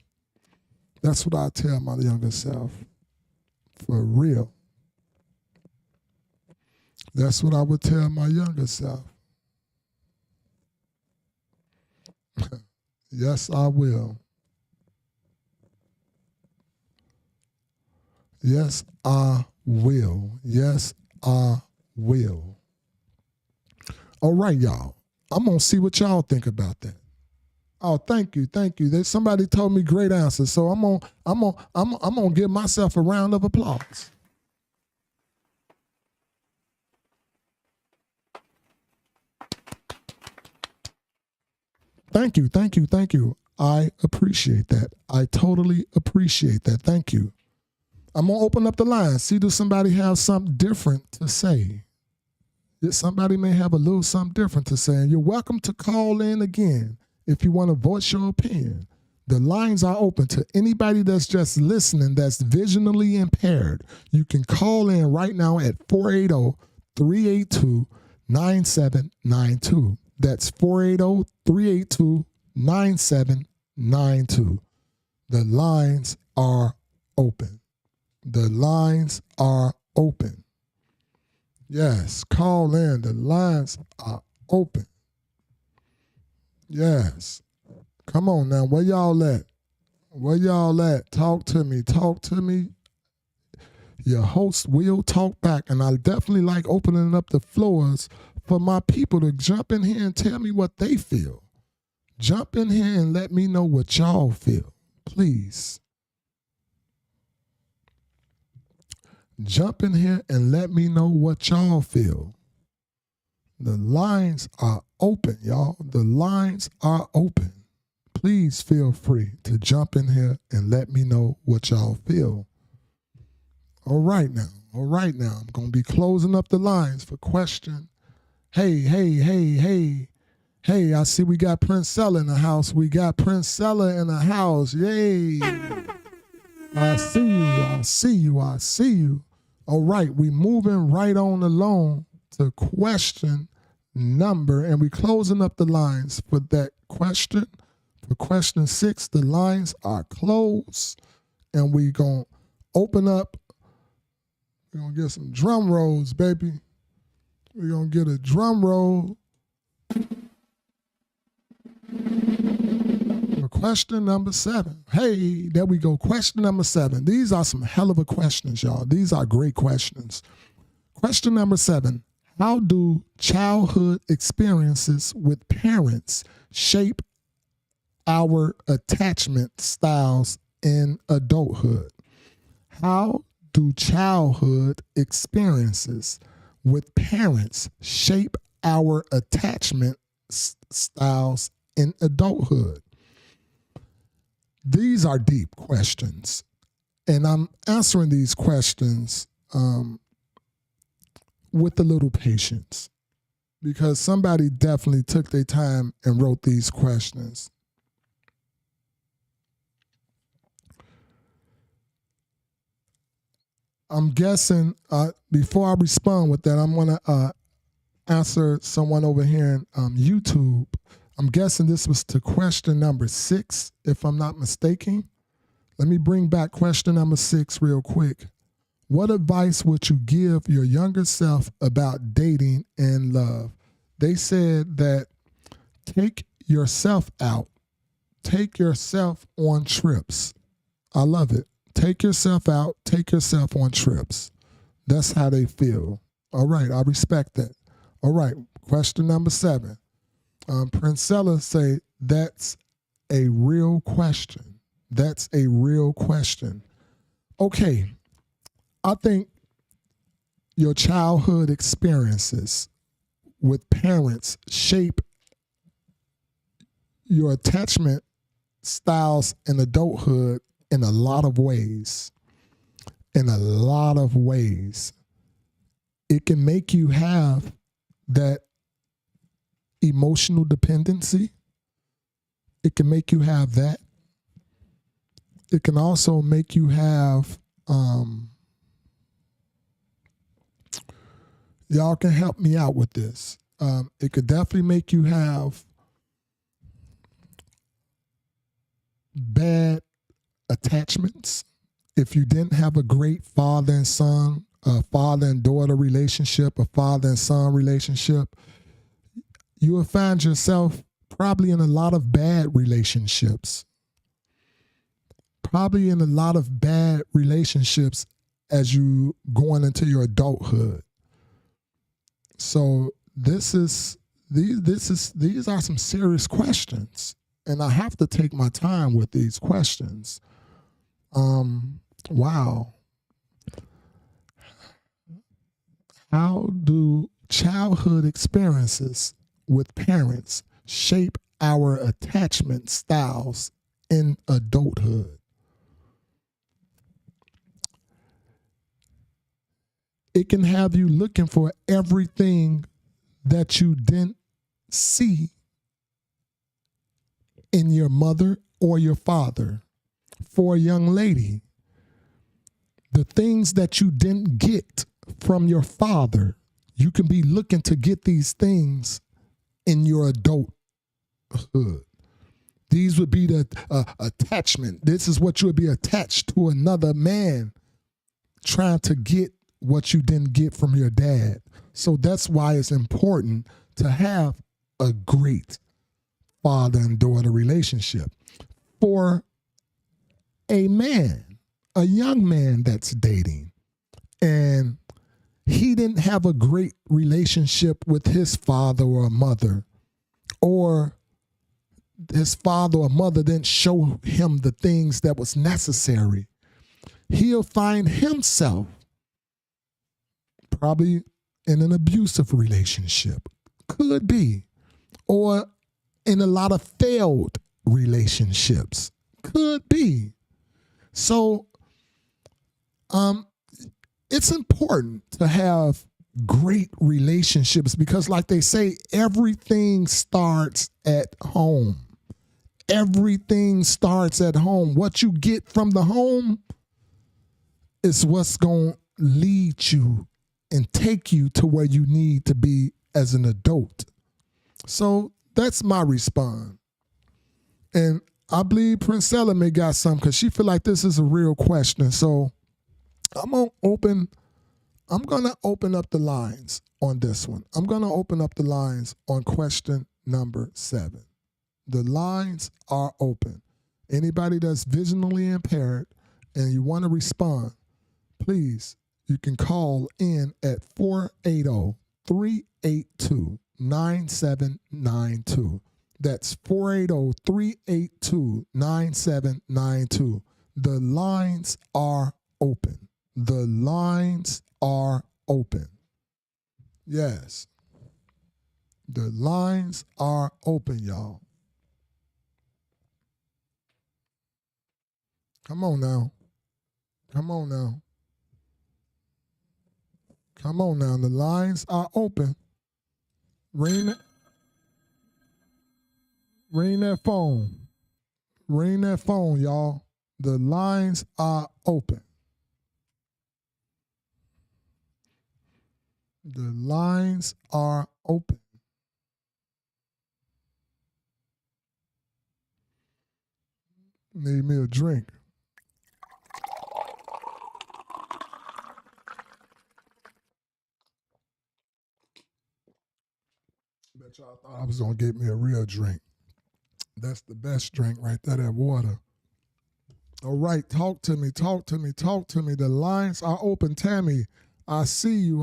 That's what I tell my younger self. For real. That's what I would tell my younger self. Yes, I will. Yes, I will. Yes, I will. All right, y'all. I'm going to see what y'all think about that. Oh, thank you. Thank you. Somebody told me great answers, so I'm gonna give myself a round of applause. Thank you. Thank you. Thank you. I appreciate that. I totally appreciate that. Thank you. I'm going to open up the line. See, does somebody have something different to say? Somebody may have a little something different to say, and you're welcome to call in again if you want to voice your opinion. The lines are open to anybody that's just listening that's visually impaired. You can call in right now at 480-382-9792. That's 480-382-9792. The lines are open. The lines are open. Yes, call in. The lines are open. Yes. Come on now. Where y'all at? Where y'all at? Talk to me. Talk to me. Your host will talk back. And I definitely like opening up the floors for my people to jump in here and tell me what they feel. Jump in here and let me know what y'all feel. Please. Jump in here and let me know what y'all feel. The lines are open, y'all. The lines are open. Please feel free to jump in here and let me know what y'all feel. All right now. All right now. I'm going to be closing up the lines for question. Hey, I see we got Princella in the house. We got Princella in the house. Yay. I see you. All right, we moving right on along to question number, and we closing up the lines for that question. For question 6, the lines are closed, and we going to open up. We're going to get some drum rolls, baby. We're going to get a drum roll. For question number 7. Hey, there we go. Question number 7. These are some hell of a questions, y'all. These are great questions. Question number 7. How do childhood experiences with parents shape our attachment styles in adulthood? How do childhood experiences with parents shape our attachment styles in adulthood? These are deep questions, and I'm answering these questions with a little patience, because somebody definitely took their time and wrote these questions. I'm guessing, before I respond with that, I'm going to answer someone over here in YouTube. I'm guessing this was to question number 6, if I'm not mistaken. Let me bring back question number 6 real quick. What advice would you give your younger self about dating and love? They said that take yourself out. Take yourself on trips. I love it. Take yourself out. Take yourself on trips. That's how they feel. All right, I respect that. All right, question number 7. Princella say that's a real question. That's a real question. Okay, I think your childhood experiences with parents shape your attachment styles in adulthood in a lot of ways. In a lot of ways. It can make you have that emotional dependency. It can make you have that. It can also make you have, y'all can help me out with this. It could definitely make you have bad attachments. If you didn't have a great father and son, a father and daughter relationship, a father and son relationship, you will find yourself probably in a lot of bad relationships. Probably in a lot of bad relationships as you going into your adulthood. So these are some serious questions, and I have to take my time with these questions. Wow. How do childhood experiences with parents shape our attachment styles in adulthood? It can have you looking for everything that you didn't see in your mother or your father. For a young lady, the things that you didn't get from your father, you can be looking to get these things in your adulthood. These would be the attachment. This is what you would be attached to another man, trying to get what you didn't get from your dad. So that's why it's important to have a great father and daughter relationship. For a man, a young man that's dating, and he didn't have a great relationship with his father or mother, or his father or mother didn't show him the things that was necessary, he'll find himself probably in an abusive relationship. Could be. Or in a lot of failed relationships. Could be. So it's important to have great relationships because, like they say, everything starts at home. Everything starts at home. What you get from the home is what's going to lead you and take you to where you need to be as an adult. So that's my response. And I believe Princella may got some because she feel like this is a real question. So I'm going to open up the lines on this one. I'm going to open up the lines on question number 7. The lines are open. Anybody that's visually impaired and you want to respond, please, you can call in at 480-382-9792. That's 480-382-9792. The lines are open. The lines are open. Yes. The lines are open, y'all. Come on now. Come on now. Come on now. The lines are open. Ring that phone. Ring that phone, y'all. The lines are open. The lines are open. Need me a drink. Bet y'all thought I was gonna get me a real drink. That's the best drink right there, that water. All right, talk to me, talk to me, talk to me. The lines are open, Tammy. I see you,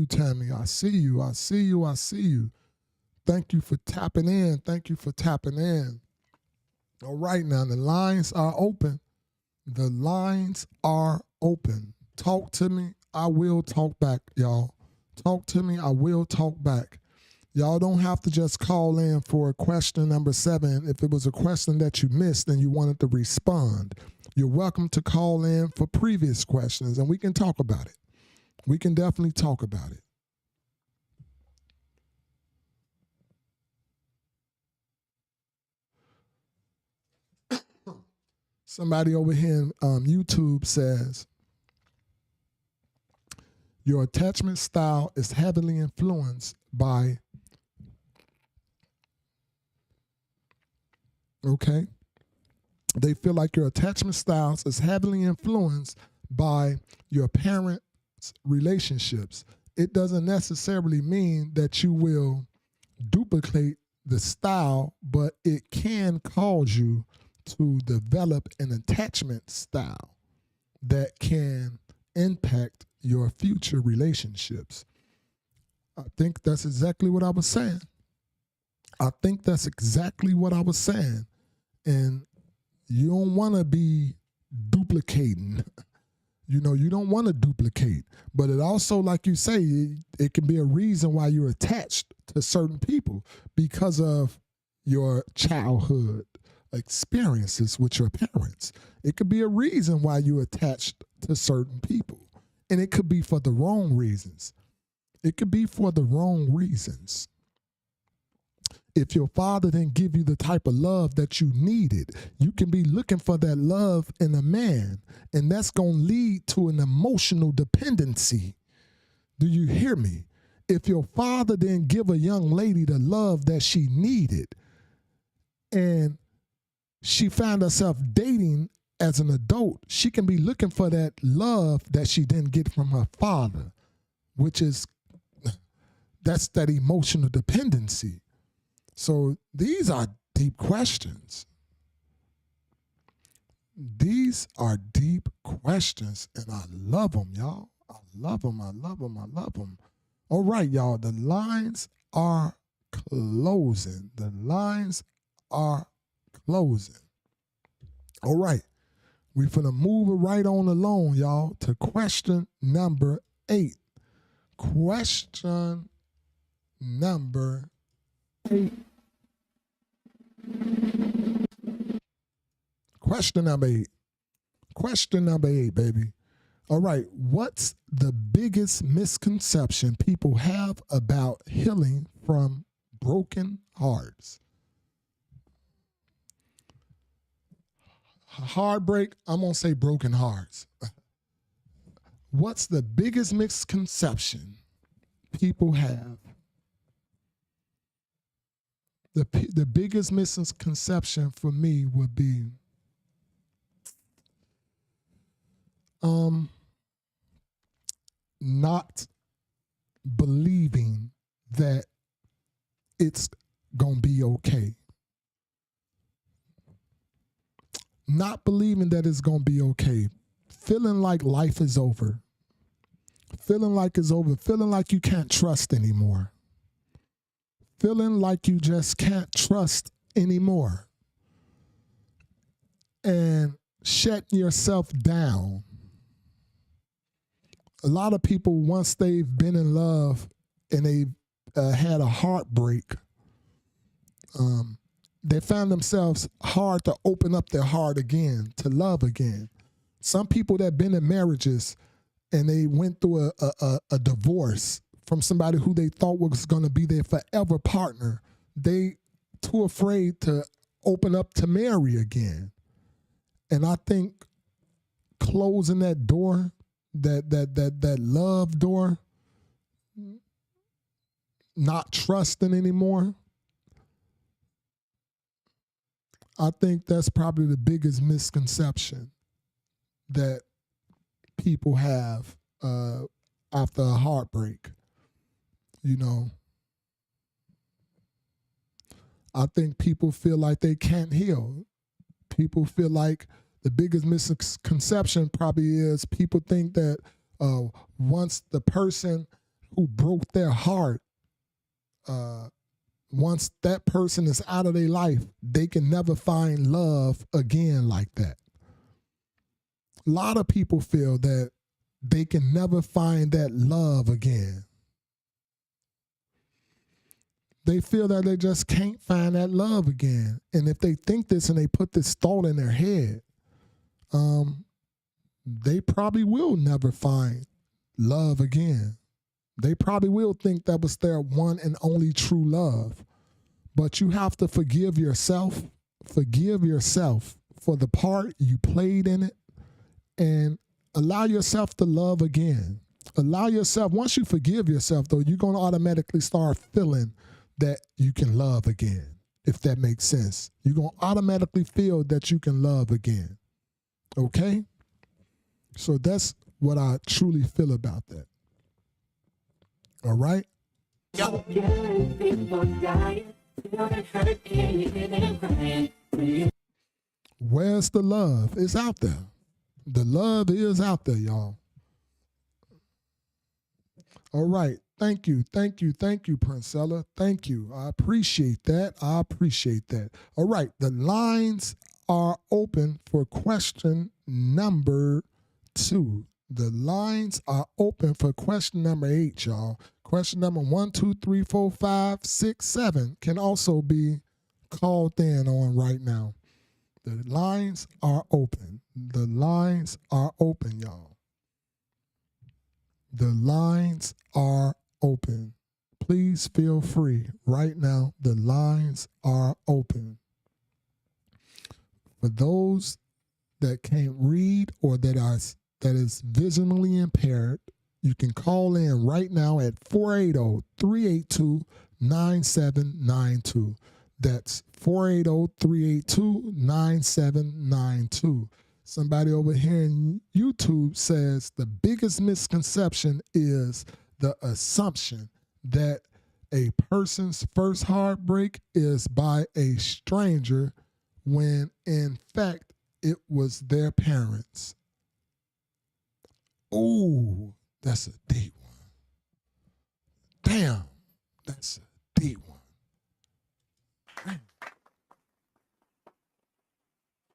Tammy. I see you, I see you, I see you. Thank you for tapping in. Thank you for tapping in. All right, now the lines are open. The lines are open. Talk to me. I will talk back, y'all. Talk to me. I will talk back. Y'all don't have to just call in for question number 7. If it was a question that you missed and you wanted to respond, you're welcome to call in for previous questions and we can talk about it. We can definitely talk about it. Somebody over here in YouTube says, your attachment style is heavily influenced by, okay? They feel like your attachment styles is heavily influenced by your parents' relationships. It doesn't necessarily mean that you will duplicate the style, but it can cause you to develop an attachment style that can impact your future relationships. I think that's exactly what I was saying. I think that's exactly what I was saying. And you don't want to be duplicating. You know, you don't want to duplicate. But it also, like you say, it can be a reason why you're attached to certain people because of your childhood experiences with your parents. It could be a reason why you're attached to certain people. And it could be for the wrong reasons. It could be for the wrong reasons. If your father didn't give you the type of love that you needed, you can be looking for that love in a man, and that's going to lead to an emotional dependency. Do you hear me? If your father didn't give a young lady the love that she needed, and she found herself dating as an adult, she can be looking for that love that she didn't get from her father, which is, that's that emotional dependency. So these are deep questions. These are deep questions, and I love them, y'all. I love them, I love them, I love them. All right, y'all, the lines are closing. The lines are closing. All right, we're finna move it right on along, y'all, to question number 8. Question number 8. Question number 8. Question number 8, baby. All right, what's the biggest misconception people have about healing from broken hearts? Heartbreak, I'm going to say broken hearts. What's the biggest misconception people have? The biggest misconception for me would be not believing that it's going to be okay. Not believing that it's going to be okay. Feeling like life is over. Feeling like it's over. Feeling like you can't trust anymore. Feeling like you just can't trust anymore. And shutting yourself down. A lot of people, once they've been in love and they've had a heartbreak, they found themselves hard to open up their heart again, to love again. Some people that have been in marriages and they went through a divorce from somebody who they thought was going to be their forever partner, they too afraid to open up to marry again. And I think closing that door, that love door, not trusting anymore. I think that's probably the biggest misconception that people have after a heartbreak. You know, I think people feel like they can't heal. People feel like the biggest misconception probably is people think that once the person who broke their heart, once that person is out of their life, they can never find love again like that. A lot of people feel that they can never find that love again. They feel that they just can't find that love again. And if they think this and they put this thought in their head, they probably will never find love again. They probably will think that was their one and only true love. But you have to forgive yourself. Forgive yourself for the part you played in it, and allow yourself to love again. Allow yourself, once you forgive yourself, though, you're going to automatically start feeling that you can love again, if that makes sense. You're going to automatically feel that you can love again. Okay? So that's what I truly feel about that. All right? Where's the love? It's out there. The love is out there, y'all. All right. Thank you, Princella. Thank you. I appreciate that. All right. The lines are open for question number 2. The lines are open for question number 8, y'all. Question number 1, 2, 3, 4, 5, 6, 7 can also be called in on right now. The lines are open. The lines are open, y'all. The lines are open. Please feel free right now. The lines are open. For those that can't read or that is visually impaired, you can call in right now at 480-382-9792. That's 480-382-9792. Somebody over here in YouTube says the biggest misconception is the assumption that a person's first heartbreak is by a stranger when in fact it was their parents. Ooh, that's a deep one. Damn, that's a deep one.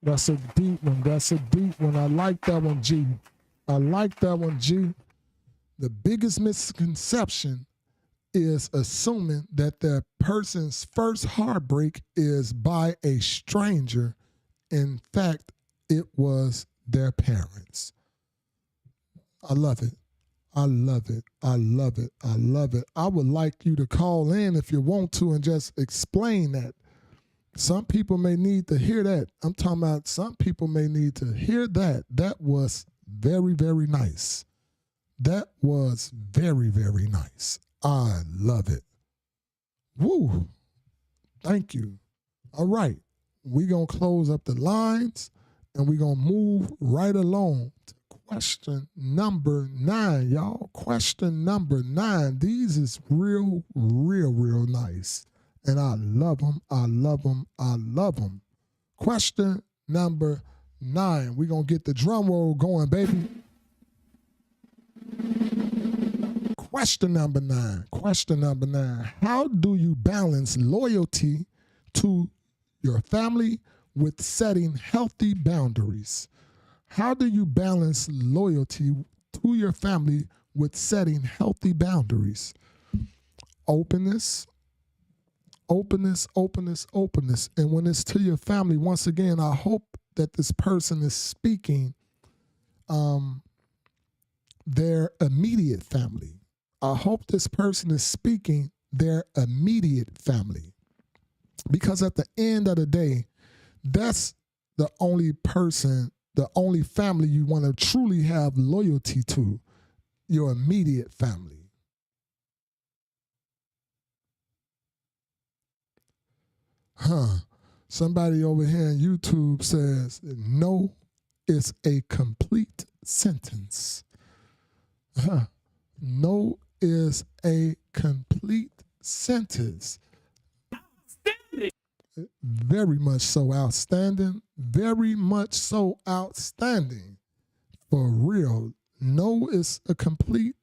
That's a deep one. That's a deep one. I like that one, G. I like that one, G. The biggest misconception is assuming that the person's first heartbreak is by a stranger. In fact, it was their parents. I love it. I love it. I love it. I love it. I would like you to call in if you want to and just explain that. Some people may need to hear that. I'm talking about some people may need to hear that. That was very, very nice. That was very, very nice. I love it. Woo. Thank you. All right. We're going to close up the lines and we're going to move right along to question number 9, y'all. Question number 9. These is real, real, real nice. And I love them. I love them. I love them. Question number 9. We're going to get the drum roll going, baby. Question number 9. Question number 9. How do you balance loyalty to your family with setting healthy boundaries? How do you balance loyalty to your family with setting healthy boundaries? Openness. Openness, openness, openness. And when it's to your family, once again, I hope that this person is speaking their immediate family. I hope this person is speaking their immediate family. Because at the end of the day, that's the only person, the only family you want to truly have loyalty to, your immediate family. Somebody over here on YouTube says no is a complete sentence. No is a complete sentence. Outstanding. Very much so outstanding. Very much so outstanding. For real. No is a complete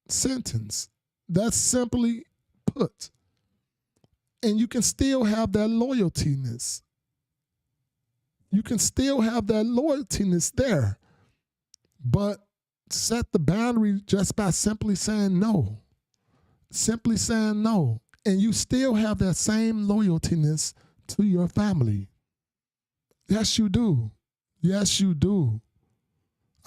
sentence. That's simply put. And you can still have that loyaltiness. You can still have that loyaltiness there. But set the boundary just by simply saying no. Simply saying no. And you still have that same loyaltiness to your family. Yes, you do. Yes, you do.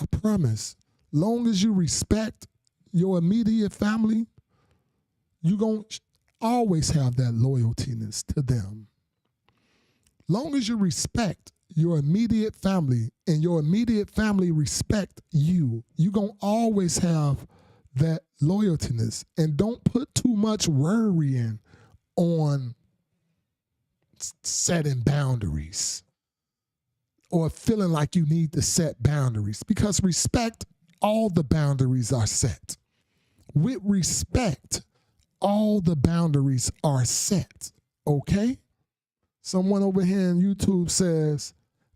I promise. Long as you respect your immediate family, you're going to always have that loyaltiness to them. Long as you respect your immediate family and your immediate family respect you, you're going to always have that loyaltiness. And don't put too much worrying on setting boundaries or feeling like you need to set boundaries, because respect, all the boundaries are set. With respect, all the boundaries are set, okay? Someone over here on YouTube says,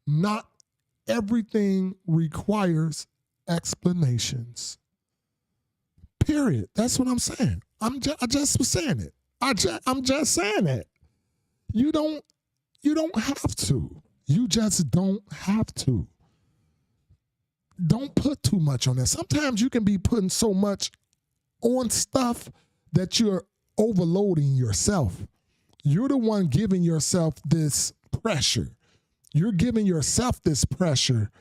not everything requires explanations. Period. That's what I'm saying. I just was saying it. I'm just saying it. You don't have to. You just don't have to. Don't put too much on that. Sometimes you can be putting so much on stuff that you're overloading yourself. You're the one giving yourself this pressure. You're giving yourself this pressure.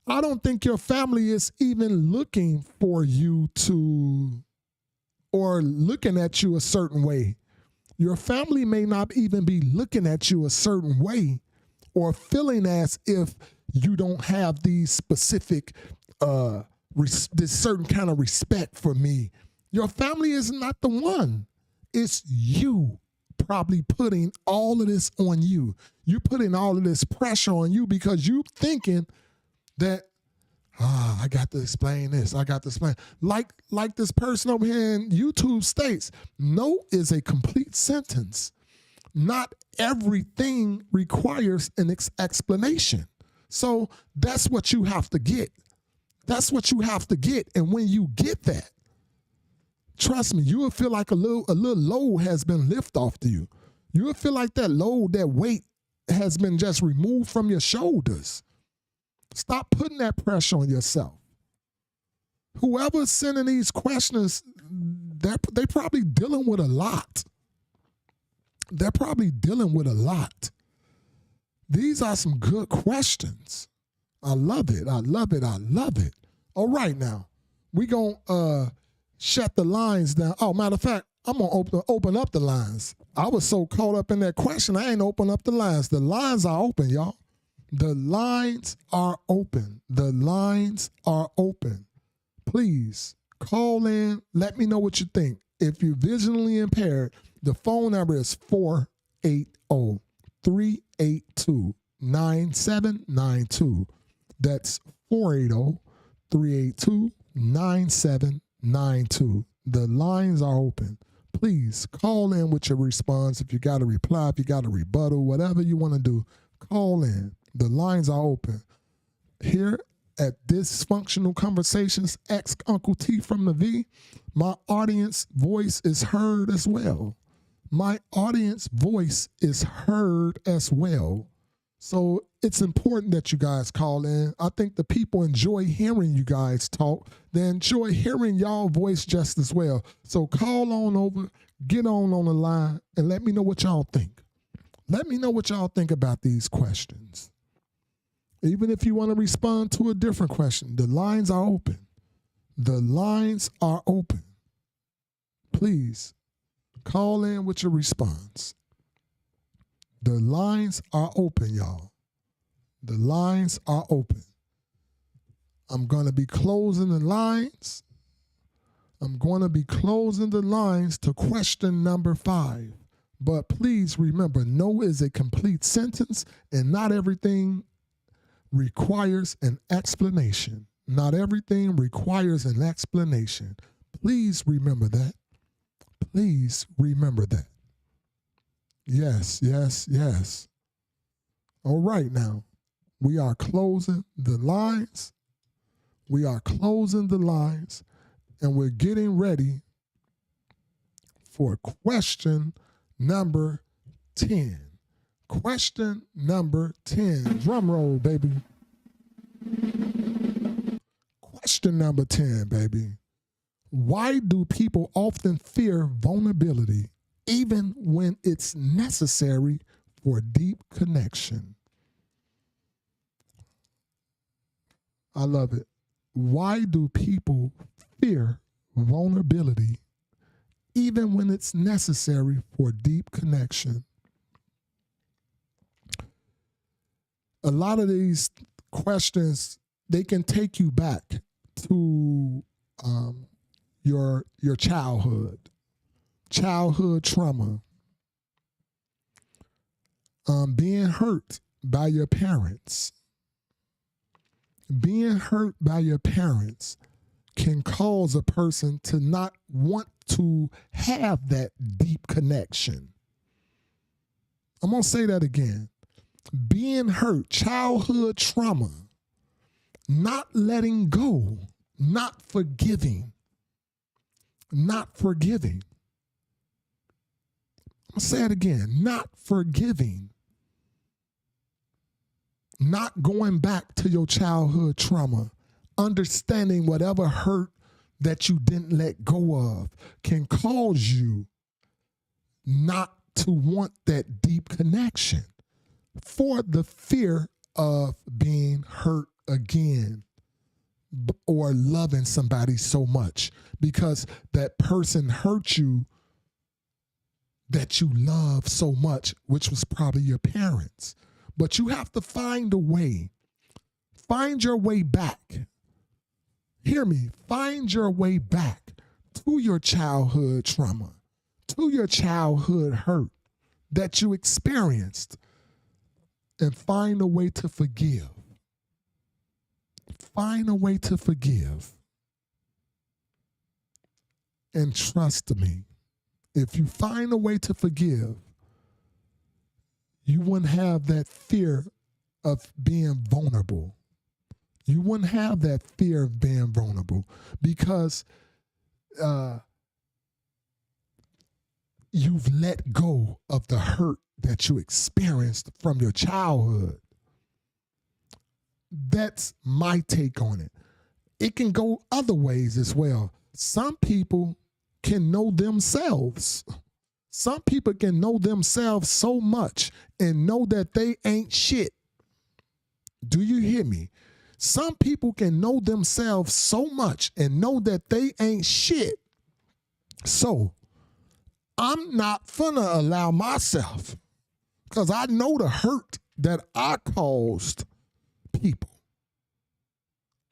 I don't think your family is even looking for you to, or looking at you a certain way. Your family may not even be looking at you a certain way or feeling as if you don't have these specific, this certain kind of respect for me. Your family is not the one. It's you probably putting all of this on you. You're putting all of this pressure on you because you're thinking that, I got to explain this. I got to explain. Like this person over here in YouTube states, no is a complete sentence. Not everything requires an explanation. So that's what you have to get. That's what you have to get. And when you get that, trust me, you will feel like a little load has been lifted off to you. You will feel like that load, that weight has been just removed from your shoulders. Stop putting that pressure on yourself. Whoever's sending these questions, they're probably dealing with a lot. They're probably dealing with a lot. These are some good questions. I love it. I love it. I love it. All right, now, we're going to shut the lines down. Oh, matter of fact, I'm going to open up the lines. I was so caught up in that question, I ain't open up the lines. The lines are open, y'all. The lines are open. The lines are open. Please call in. Let me know what you think. If you're visually impaired, the phone number is 480-382-9792. That's 480-382-9792. The lines are open. Please call in with your response. If you got a reply, if you got a rebuttal, whatever you want to do, call in. The lines are open. Here at DysFUNKtional Conversations, Uncle T from the V, my audience voice is heard as well. My audience voice is heard as well. So it's important that you guys call in. I think the people enjoy hearing you guys talk. They enjoy hearing y'all voice just as well. So call on over, get on the line, and let me know what y'all think. Let me know what y'all think about these questions. Even if you want to respond to a different question, the lines are open. The lines are open. Please call in with your response. The lines are open, y'all. The lines are open. I'm going to be closing the lines. I'm going to be closing the lines to question number 5. But please remember, no is a complete sentence, and not everything requires an explanation. Not everything requires an explanation. Please remember that. Please remember that. Yes, yes, yes. All right, now, we are closing the lines. We are closing the lines, and we're getting ready for question number 10. Question number 10. Drum roll, baby. Question number 10, baby. Why do people often fear vulnerability even when it's necessary for deep connection? I love it. Why do people fear vulnerability even when it's necessary for deep connection? A lot of these questions, they can take you back to your childhood trauma, being hurt by your parents. Being hurt by your parents can cause a person to not want to have that deep connection. I'm going to say that again. Being hurt, childhood trauma, not letting go, not forgiving. I'm going to say it again. Not forgiving. Not going back to your childhood trauma, understanding whatever hurt that you didn't let go of can cause you not to want that deep connection for the fear of being hurt again or loving somebody so much because that person hurt you that you love so much, which was probably your parents. But you have to find a way. Find your way back. Hear me. Find your way back to your childhood trauma, to your childhood hurt that you experienced, and find a way to forgive. Find a way to forgive. And trust me, if you find a way to forgive, you wouldn't have that fear of being vulnerable. You wouldn't have that fear of being vulnerable because you've let go of the hurt that you experienced from your childhood. That's my take on it. It can go other ways as well. Some people can know themselves. Some people can know themselves so much and know that they ain't shit. Do you hear me? Some people can know themselves so much and know that they ain't shit. So I'm not finna allow myself, because I know the hurt that I caused people.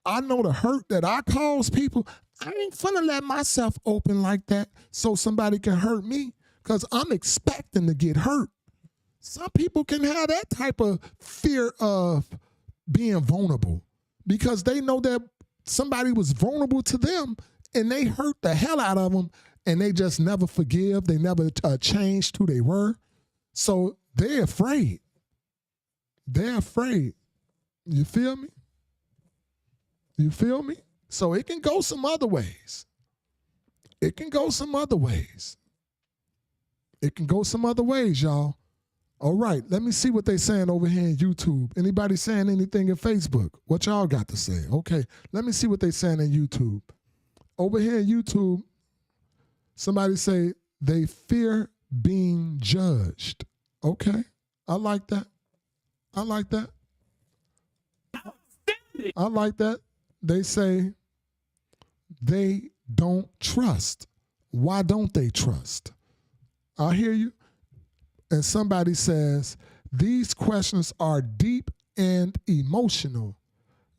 I know the hurt that I caused people. I ain't finna let myself open like that so somebody can hurt me, because I'm expecting to get hurt. Some people can have that type of fear of being vulnerable because they know that somebody was vulnerable to them and they hurt the hell out of them and they just never forgive. They never changed who they were. So they're afraid. They're afraid. You feel me? You feel me? So it can go some other ways. It can go some other ways. It can go some other ways, y'all. All right, let me see what they saying over here in YouTube. Anybody saying anything in Facebook? What y'all got to say? Okay, let me see what they saying in YouTube. Over here in YouTube, somebody say they fear being judged. Okay, I like that. I like that. I like that. They say they don't trust. Why don't they trust? I hear you. And somebody says, these questions are deep and emotional.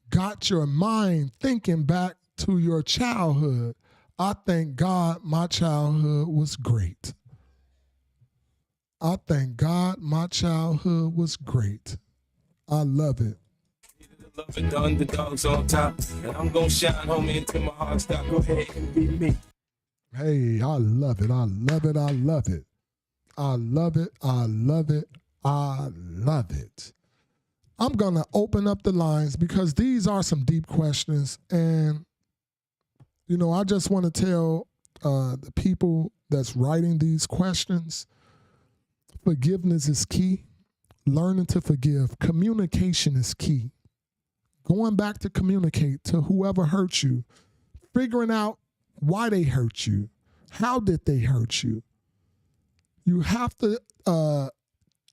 Got your mind thinking back to your childhood. I thank God my childhood was great. I thank God my childhood was great. I love it. Love it, the underdogs on top. And I'm gonna shine, homie, until my heart stop. Go ahead and be me. Hey, I love it. I love it. I love it. I love it. I love it. I love it. I'm going to open up the lines because these are some deep questions. And, you know, I just want to tell the people that's writing these questions, forgiveness is key. Learning to forgive. Communication is key. Going back to communicate to whoever hurt you. Figuring out why they hurt you. How did they hurt you? You have to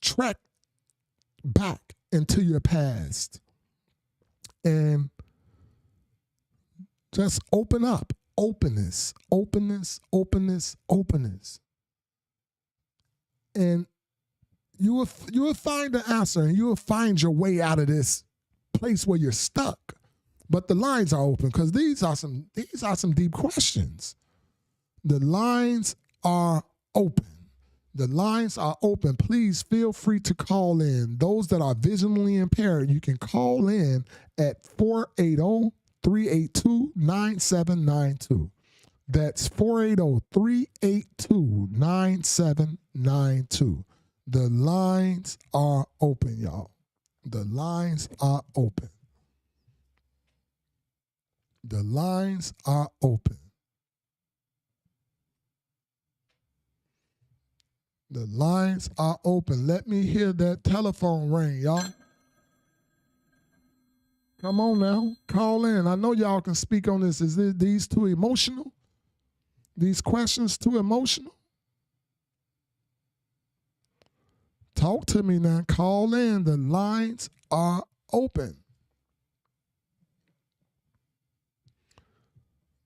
track back into your past and just open up. Openness, openness, openness, openness. And you will find the answer and you will find your way out of this place where you're stuck. But the lines are open because these are some deep questions. The lines are open. The lines are open. Please feel free to call in. Those that are visually impaired, you can call in at 480-382-9792. That's 480-382-9792. The lines are open, y'all. The lines are open. The lines are open. The lines are open. Let me hear that telephone ring, y'all. Come on now. Call in. I know y'all can speak on this. Is these too emotional? These questions too emotional? Talk to me now. Call in. The lines are open.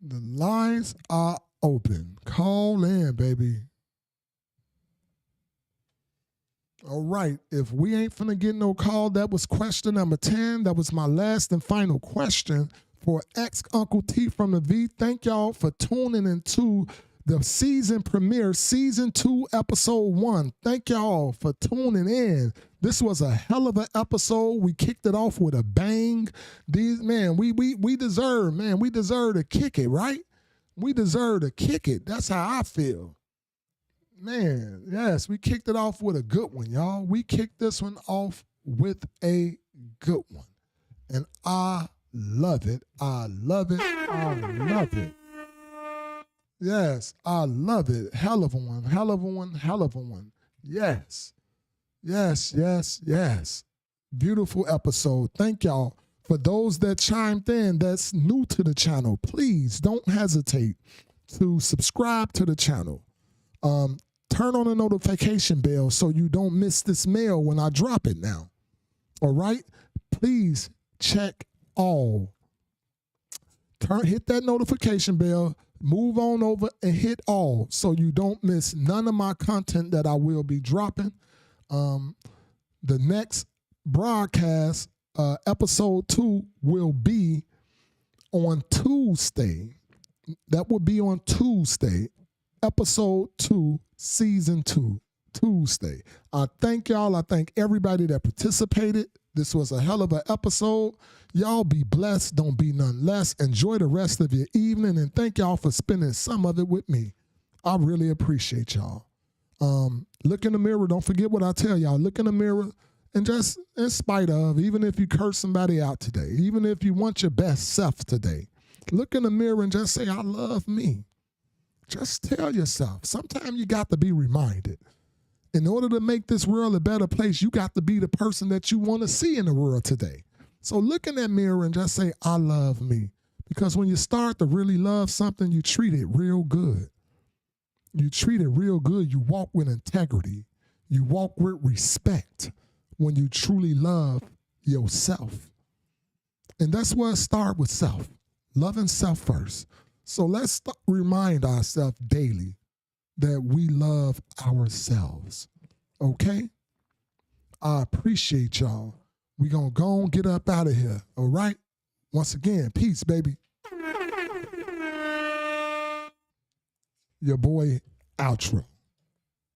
The lines are open. Call in, baby. All right. If we ain't finna get no call, that was question number 10. That was my last and final question for Uncle T from the V. Thank y'all for tuning into the season premiere, season 2, episode 1. Thank y'all for tuning in. This was a hell of an episode. We kicked it off with a bang. We deserve to kick it, right? We deserve to kick it. That's how I feel. Man, yes, we kicked it off with a good one, y'all. We kicked this one off with a good one. And I love it. I love it. I love it. Yes, I love it. Hell of a one. Hell of a one. Hell of a one. Yes. Yes, yes, yes. Beautiful episode. Thank y'all. For those that chimed in that's new to the channel, please don't hesitate to subscribe to the channel. Turn on the notification bell so you don't miss this mail when I drop it now. All right? Please check all. Hit that notification bell, move on over and hit all so you don't miss none of my content that I will be dropping. The next broadcast, episode 2, will be on Tuesday. That will be on Tuesday. Episode 2, season 2, Tuesday. I thank y'all. I thank everybody that participated. This was a hell of an episode. Y'all be blessed. Don't be none less. Enjoy the rest of your evening, and thank y'all for spending some of it with me. I really appreciate y'all. Look in the mirror. Don't forget what I tell y'all. Look in the mirror, and just in spite of, even if you curse somebody out today, even if you want your best self today, look in the mirror and just say, I love me. Just tell yourself. Sometimes you got to be reminded. In order to make this world a better place, you got to be the person that you want to see in the world today. So look in that mirror and just say, I love me. Because when you start to really love something, you treat it real good. You treat it real good. You walk with integrity. You walk with respect when you truly love yourself. And that's where it starts with self. Loving self first. So let's remind ourselves daily that we love ourselves. Okay? I appreciate y'all. We're going to go and get up out of here. All right? Once again, peace, baby. Your boy, outro.